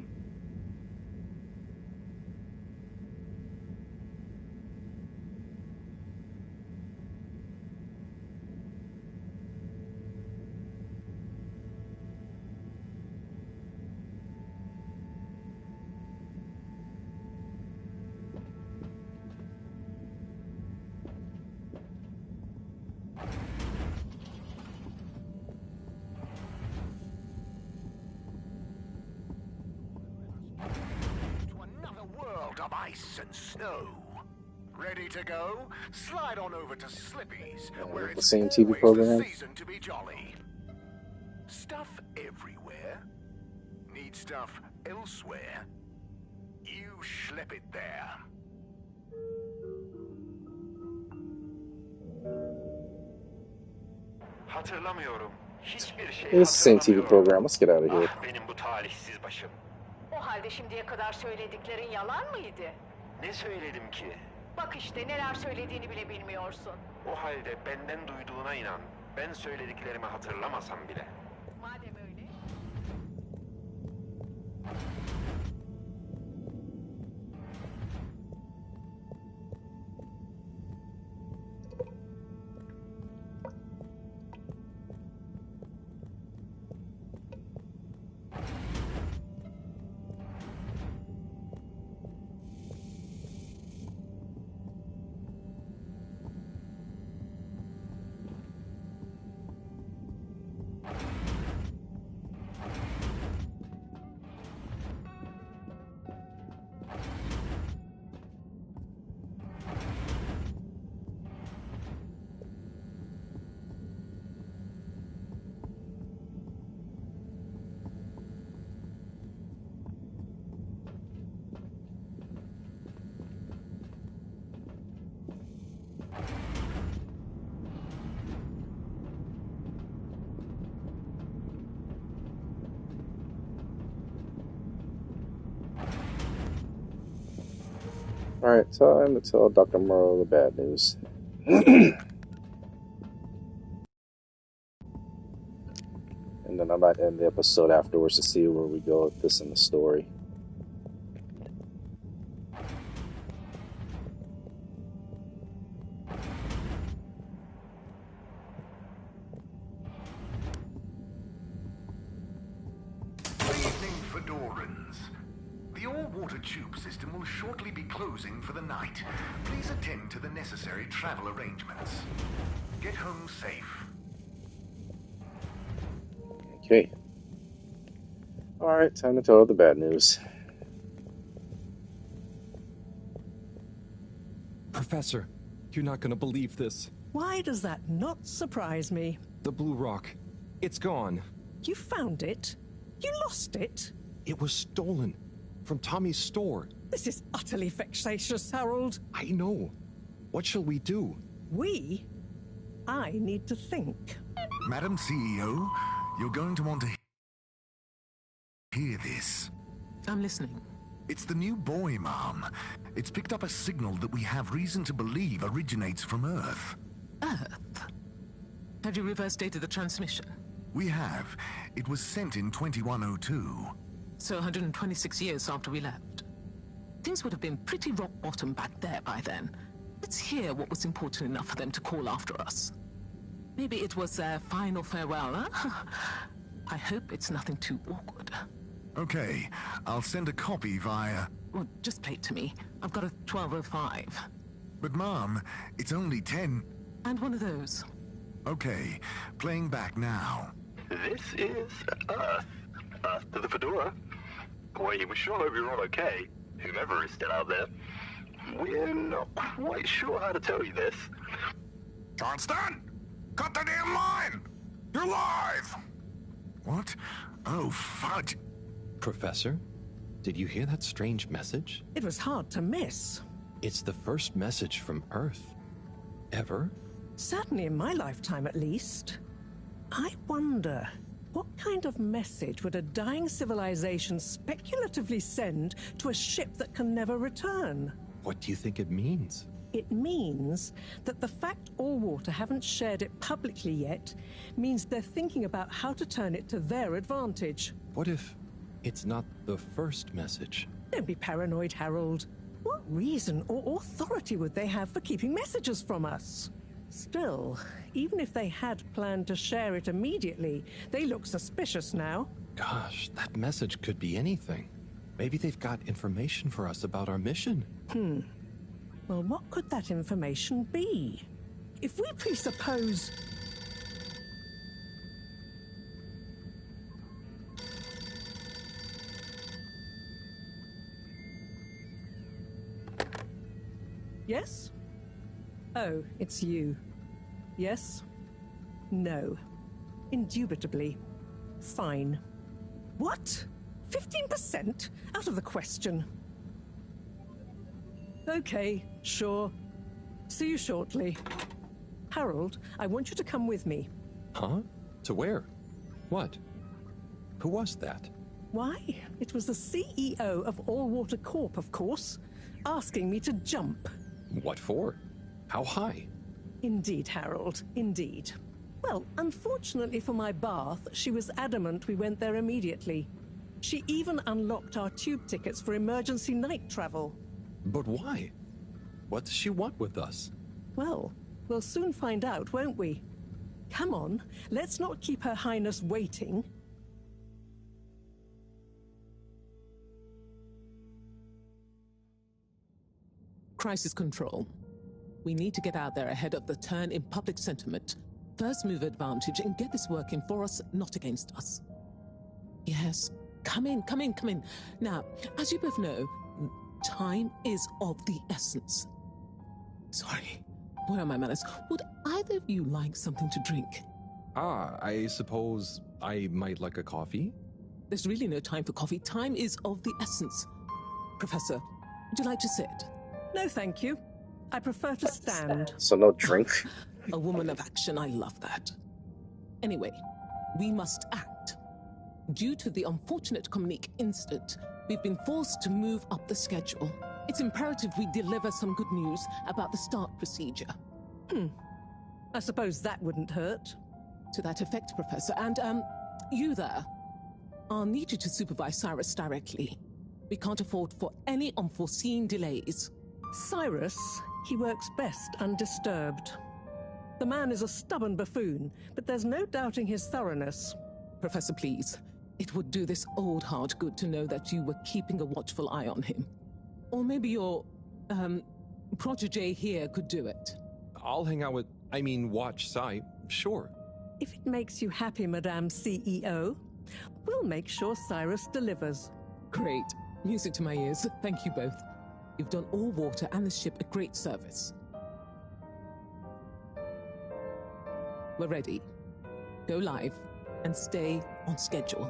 Speaker 5: Of ice and snow. Ready to go? Slide on over to Slippy's, where
Speaker 1: The
Speaker 5: it's
Speaker 1: same TV
Speaker 5: always
Speaker 1: program.
Speaker 5: the season to be jolly. Stuff everywhere. Need stuff elsewhere. You schlep it there.
Speaker 19: Hatırlamıyorum. Hiçbir şey
Speaker 1: It's the same TV
Speaker 19: hatırlamıyorum.
Speaker 1: program. Let's get out of here.
Speaker 19: Ah benim bu talihsiz başım.
Speaker 20: O halde şimdiye kadar söylediklerin yalan mıydı?
Speaker 19: Ne söyledim ki?
Speaker 20: Bak işte neler söylediğini bile bilmiyorsun.
Speaker 19: O halde benden duyduğuna inan. Ben söylediklerimi hatırlamasam bile.
Speaker 20: Madem öyle.
Speaker 1: Alright, time to tell Dr. Mareaux the bad news. And then I might end the episode afterwards to see where we go with this in the story.
Speaker 5: Good evening, Fedorans. The all-water tube system will shortly be closing for the night. Please attend to the necessary travel arrangements. Get home safe.
Speaker 1: Okay. Alright, time to tell the bad news.
Speaker 2: Professor, you're not gonna believe this.
Speaker 4: Why does that not surprise me?
Speaker 2: The blue rock. It's gone.
Speaker 4: You found it? You lost it?
Speaker 2: It was stolen from Tommy's store.
Speaker 4: This is utterly vexatious, Harold.
Speaker 2: I know. What shall we do?
Speaker 4: We? I need to think.
Speaker 5: Madam CEO, you're going to want to hear this.
Speaker 21: I'm listening.
Speaker 5: It's the new buoy, Mom. It's picked up a signal that we have reason to believe originates from Earth.
Speaker 21: Earth? Have you reverse dated the transmission?
Speaker 5: We have. It was sent in 2102.
Speaker 21: So 126 years after we left. Things would have been pretty rock bottom back there by then. Let's hear what was important enough for them to call after us. Maybe it was their final farewell, huh? I hope it's nothing too awkward.
Speaker 5: Okay, I'll send a copy via...
Speaker 21: Well, just play it to me. I've got a 1205.
Speaker 5: But Mom, it's only 10...
Speaker 21: And one of those.
Speaker 5: Okay, playing back now.
Speaker 22: This is Earth. Earth to the Fedora. We sure hope you're all okay, whomever is still out there. We're not quite sure how to tell you this.
Speaker 18: Johnston! Cut the damn line! You're live!
Speaker 5: What? Oh, fudge.
Speaker 2: Professor, did you hear that strange message?
Speaker 4: It was hard to miss.
Speaker 2: It's the first message from Earth. Ever?
Speaker 4: Certainly in my lifetime, at least. I wonder, what kind of message would a dying civilization speculatively send to a ship that can never return?
Speaker 2: What do you think it means?
Speaker 4: It means that the fact Allwater haven't shared it publicly yet means they're thinking about how to turn it to their advantage.
Speaker 2: What if it's not the first message?
Speaker 4: Don't be paranoid, Harold. What reason or authority would they have for keeping messages from us? Still, even if they had planned to share it immediately, they look suspicious now.
Speaker 2: Gosh, that message could be anything. Maybe they've got information for us about our mission.
Speaker 4: Well, what could that information be? If we presuppose... Yes? Oh, it's you. Yes? No. Indubitably. Fine. What? 15%? Out of the question. Okay, sure. See you shortly. Harold, I want you to come with me.
Speaker 2: Huh? To where? What? Who was that?
Speaker 4: Why, it was the CEO of Allwater Corp, of course, asking me to jump.
Speaker 2: What for? How high?
Speaker 4: Indeed, Harold, indeed. Well, unfortunately for my bath, she was adamant we went there immediately. She even unlocked our tube tickets for emergency night travel.
Speaker 2: But why? What does she want with us?
Speaker 4: Well, we'll soon find out, won't we? Come on, let's not keep Her Highness waiting.
Speaker 21: Crisis control. We need to get out there ahead of the turn in public sentiment. First move advantage and get this working for us, not against us. Yes, come in, come in, come in. Now, as you both know, time is of the essence. Sorry, where are my manners? Would either of you like something to drink?
Speaker 2: I suppose I might like a coffee?
Speaker 21: There's really no time for coffee. Time is of the essence. Professor, would you like to sit?
Speaker 4: No, thank you. I prefer to stand.
Speaker 1: So no drink?
Speaker 21: A woman of action, I love that. Anyway, we must act. Due to the unfortunate Communique incident, we've been forced to move up the schedule. It's imperative we deliver some good news about the start procedure.
Speaker 4: I suppose that wouldn't hurt.
Speaker 21: To that effect, Professor. And, you there. I'll need you to supervise Cyrus directly. We can't afford for any unforeseen delays.
Speaker 4: Cyrus, he works best undisturbed. The man is a stubborn buffoon, but there's no doubting his thoroughness.
Speaker 21: Professor, please. It would do this old heart good to know that you were keeping a watchful eye on him. Or maybe your, protege here could do it.
Speaker 2: I'll hang out with, watch Cy, sure.
Speaker 4: If it makes you happy, Madame CEO, we'll make sure Cyrus delivers.
Speaker 21: Great. Music to my ears. Thank you both. You've done all water and the ship a great service. We're ready. Go live and stay on schedule.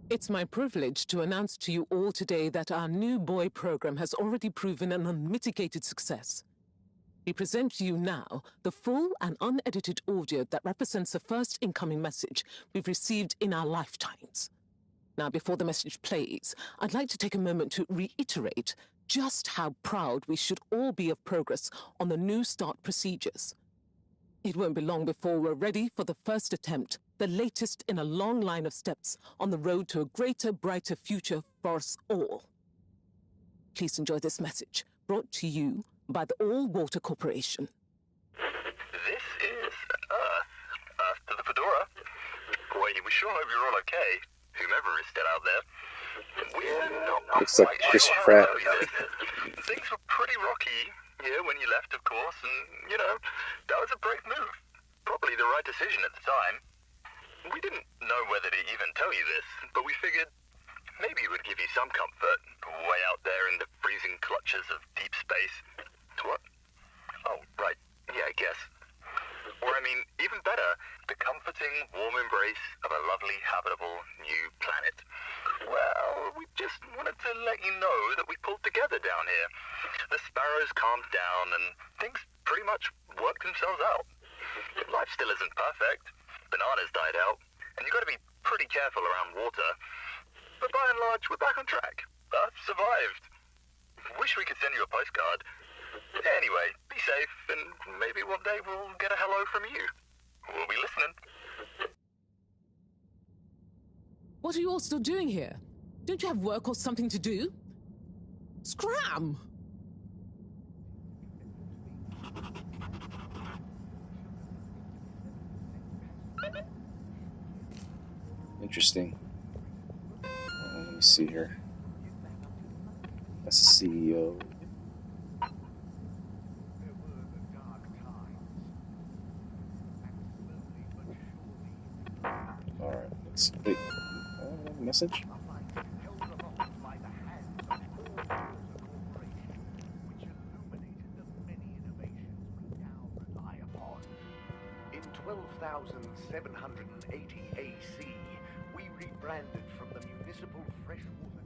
Speaker 21: It's my privilege to announce to you all today that our new buoy program has already proven an unmitigated success. We present to you now the full and unedited audio that represents the first incoming message we've received in our lifetimes. Now, before the message plays, I'd like to take a moment to reiterate just how proud we should all be of progress on the new start procedures. It won't be long before we're ready for the first attempt, the latest in a long line of steps on the road to a greater, brighter future for us all. Please enjoy this message, brought to you by the All Water Corporation.
Speaker 22: This is Earth to the Fedora. Boy, we sure hope you're all okay, whomever is still out there. We're not
Speaker 1: Looks like
Speaker 22: quite
Speaker 1: Chris
Speaker 22: sure how to
Speaker 1: Pratt.
Speaker 22: tell you this. Things were pretty rocky here when you left, of course, and, that was a brave move. Probably the right decision at the time. We didn't know whether to even tell you this, but we figured maybe it would give you some comfort, way out there in the freezing clutches of deep space. What? Oh, right. Yeah, I guess. Or, even better, the comforting, warm embrace of a lovely, habitable new planet. Well, we just wanted to let you know that we pulled together down here. The sparrows calmed down and things pretty much worked themselves out. Life still isn't perfect. Bananas died out, and you've got to be pretty careful around water. But by and large, we're back on track. Earth survived. Wish we could send you a postcard. Anyway, be safe, and maybe one day we'll get a hello from you. We'll be listening.
Speaker 21: What are you all still doing here? Don't you have work or something to do? Scram!
Speaker 1: Interesting. Let me see here. That's the CEO. Alright, let's wait. Message?
Speaker 5: In 12,780 AC, we rebranded from the municipal freshwater.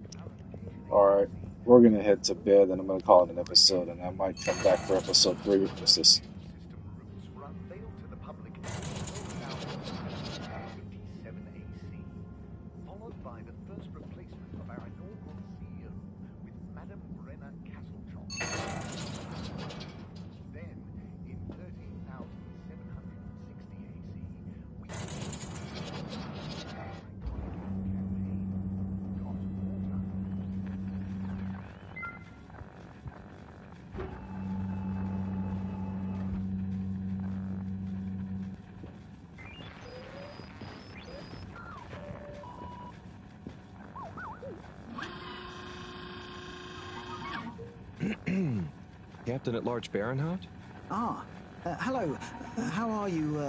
Speaker 1: Alright, we're gonna head to bed and I'm gonna call it an episode, and I might come back for episode 3 with this.
Speaker 5: Were unveiled to the public in 12,787 AC, followed by the first replacement of our inaugural CEO with Madame Brenna Castlechock. Then, in 13,760 AC, we
Speaker 2: Captain at Large Baronhout?
Speaker 17: Ah, hello. How are you,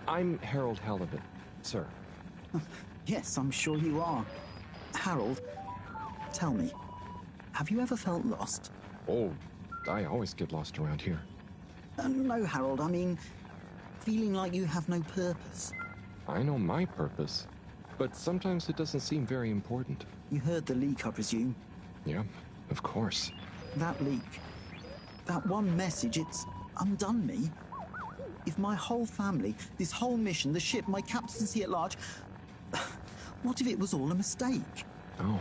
Speaker 2: I'm Harold Halibut, sir.
Speaker 17: Yes, I'm sure you are. Harold, tell me, have you ever felt lost?
Speaker 2: Oh, I always get lost around here.
Speaker 17: No, Harold, I mean, feeling like you have no purpose.
Speaker 2: I know my purpose, but sometimes it doesn't seem very important.
Speaker 17: You heard the leak, I presume?
Speaker 2: Yeah, of course.
Speaker 17: That leak, that one message, it's undone me. If my whole family, this whole mission, the ship, my captaincy at large... What if it was all a mistake?
Speaker 2: Oh,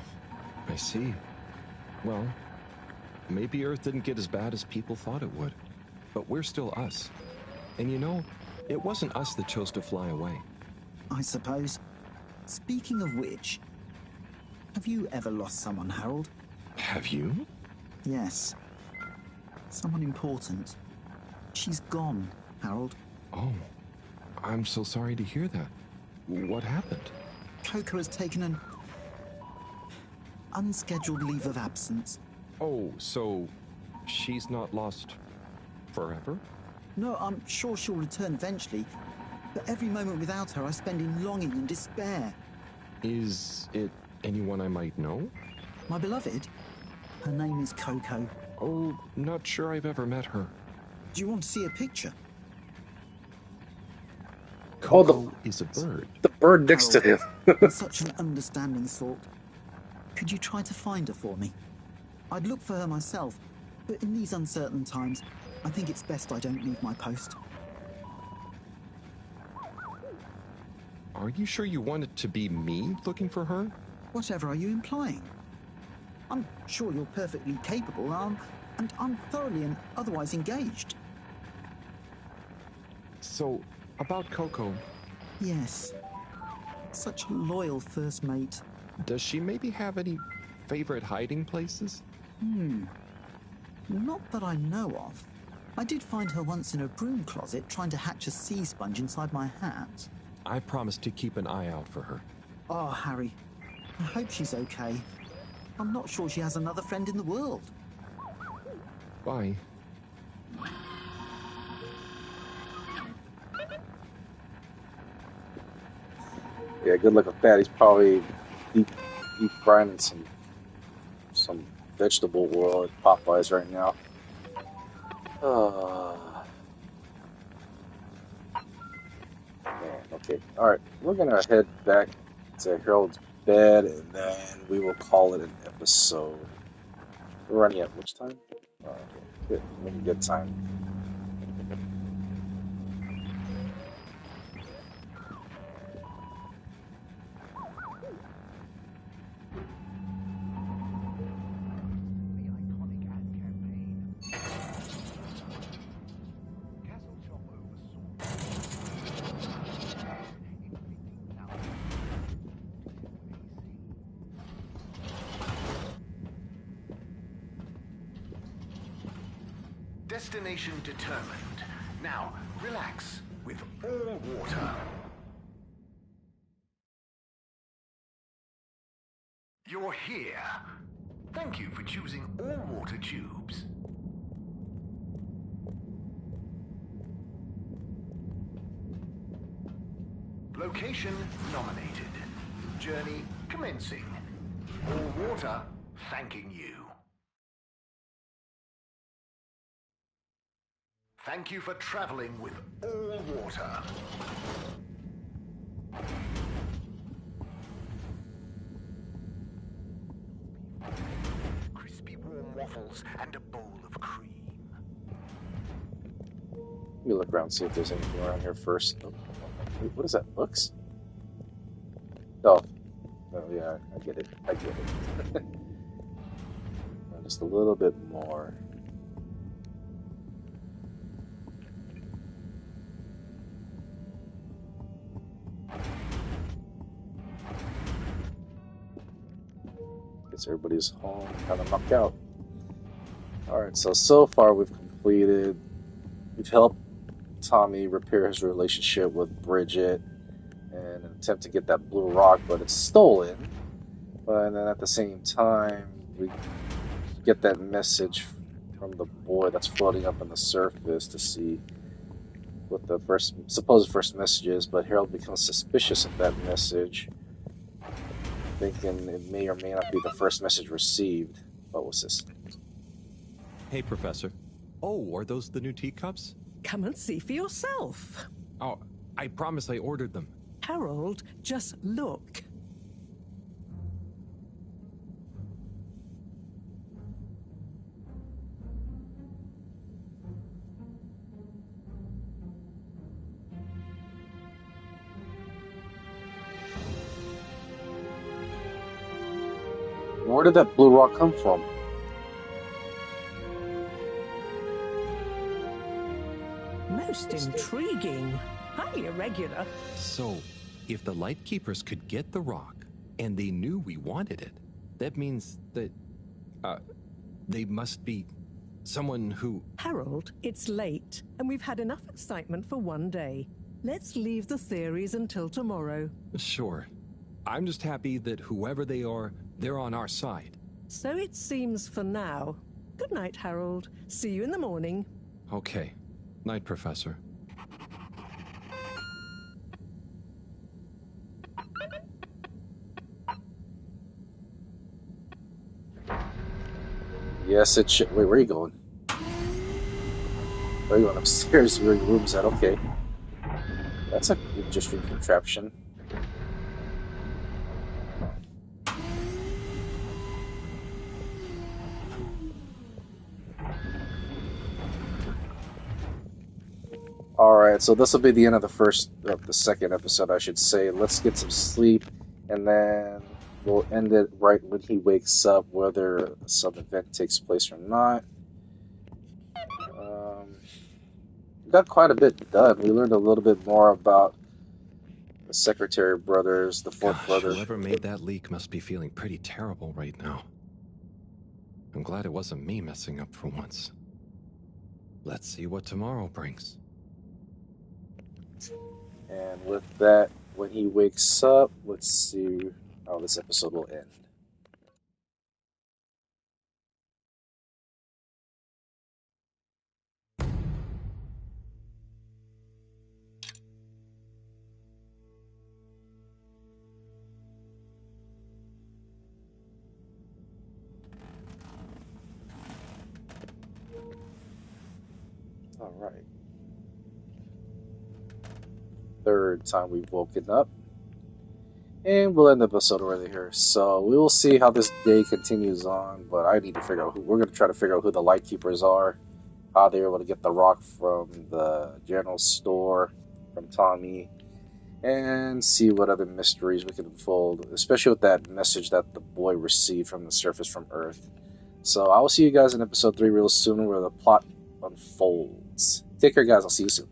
Speaker 2: I see. Well, maybe Earth didn't get as bad as people thought it would. But we're still us. And you know, it wasn't us that chose to fly away.
Speaker 17: I suppose. Speaking of which, have you ever lost someone, Harold?
Speaker 2: Have you?
Speaker 17: Yes. Someone important. She's gone, Harold.
Speaker 2: Oh, I'm so sorry to hear that. What happened?
Speaker 17: Coco has taken an unscheduled leave of absence.
Speaker 2: Oh, so she's not lost forever?
Speaker 17: No, I'm sure she'll return eventually. But every moment without her I spend in longing and despair.
Speaker 2: Is it anyone I might know?
Speaker 17: My beloved? Her name is Coco.
Speaker 2: Oh, not sure I've ever met her.
Speaker 17: Do you want to see a picture?
Speaker 2: Coco is a bird.
Speaker 1: The bird next to him.
Speaker 17: Such an understanding thought. Could you try to find her for me? I'd look for her myself, but in these uncertain times, I think it's best I don't leave my post.
Speaker 2: Are you sure you want it to be me looking for her?
Speaker 17: Whatever are you implying? I'm sure you're perfectly capable, and I'm thoroughly and otherwise engaged.
Speaker 2: So, about Coco.
Speaker 17: Yes. Such a loyal first mate.
Speaker 2: Does she maybe have any favorite hiding places?
Speaker 17: Not that I know of. I did find her once in a broom closet trying to hatch a sea sponge inside my hat.
Speaker 2: I promise to keep an eye out for her.
Speaker 17: Oh, Harry. I hope she's okay. I'm not sure she has another friend in the world.
Speaker 2: Bye.
Speaker 1: Yeah, good luck with that. He's probably deep frying some vegetable oil at Popeyes right now. Man, okay. Alright, we're gonna head back to Harold's bed and then we will call it an episode. We're running at which time? Good. Good time.
Speaker 5: Destination determined. Now, relax with all water. You're here. Thank you for choosing all water tubes. Location nominated. Journey commencing. All water thanking you. Thank you for traveling with all water. Crispy warm waffles and a bowl of cream.
Speaker 1: Let me look around and see if there's anything around here first. Oh, wait, what is that? Books? Oh, yeah, I get it. Just a little bit more. Guess everybody's home, kind of mucked out. Alright, so far we've helped Tommy repair his relationship with Brigitte and an attempt to get that blue rock, but it's stolen. And then at the same time, we get that message from the boy that's floating up on the surface to see what the supposed first message is, but Harold becomes suspicious of that message, thinking it may or may not be the first message received. What was this?
Speaker 2: Hey, Professor. Oh, are those the new teacups?
Speaker 4: Come and see for yourself.
Speaker 2: Oh, I promise I ordered them.
Speaker 4: Harold, just look.
Speaker 1: Where did that blue rock come from?
Speaker 4: Most intriguing. Highly irregular.
Speaker 2: So, if the Lightkeepers could get the rock, and they knew we wanted it, that means that, they must be someone who...
Speaker 4: Harold, it's late, and we've had enough excitement for one day. Let's leave the theories until tomorrow.
Speaker 2: Sure. I'm just happy that whoever they are, they're on our side.
Speaker 4: So it seems for now. Good night, Harold. See you in the morning.
Speaker 2: Okay. Night, Professor.
Speaker 1: Yes, it should. Wait, where are you going? Where are you going? Upstairs? Where your room's at? Okay. That's a interesting contraption. Alright, so this will be the end of the second episode, I should say. Let's get some sleep, and then we'll end it right when he wakes up, whether some event takes place or not. We got quite a bit done. We learned a little bit more about the Secretary brothers, the fourth brother.
Speaker 2: Whoever made that leak must be feeling pretty terrible right now. I'm glad it wasn't me messing up for once. Let's see what tomorrow brings.
Speaker 1: And with that, when he wakes up, let's see how this episode will end. All right. Third time we've woken up. And we'll end the episode right here. So we will see how this day continues on, but I need to figure out we're going to try to figure out who the Lightkeepers are, how they were able to get the rock from the general store, from Tommy, and see what other mysteries we can unfold, especially with that message that the boy received from the surface from Earth. So I will see you guys in episode 3 real soon, where the plot unfolds. Take care, guys. I'll see you soon.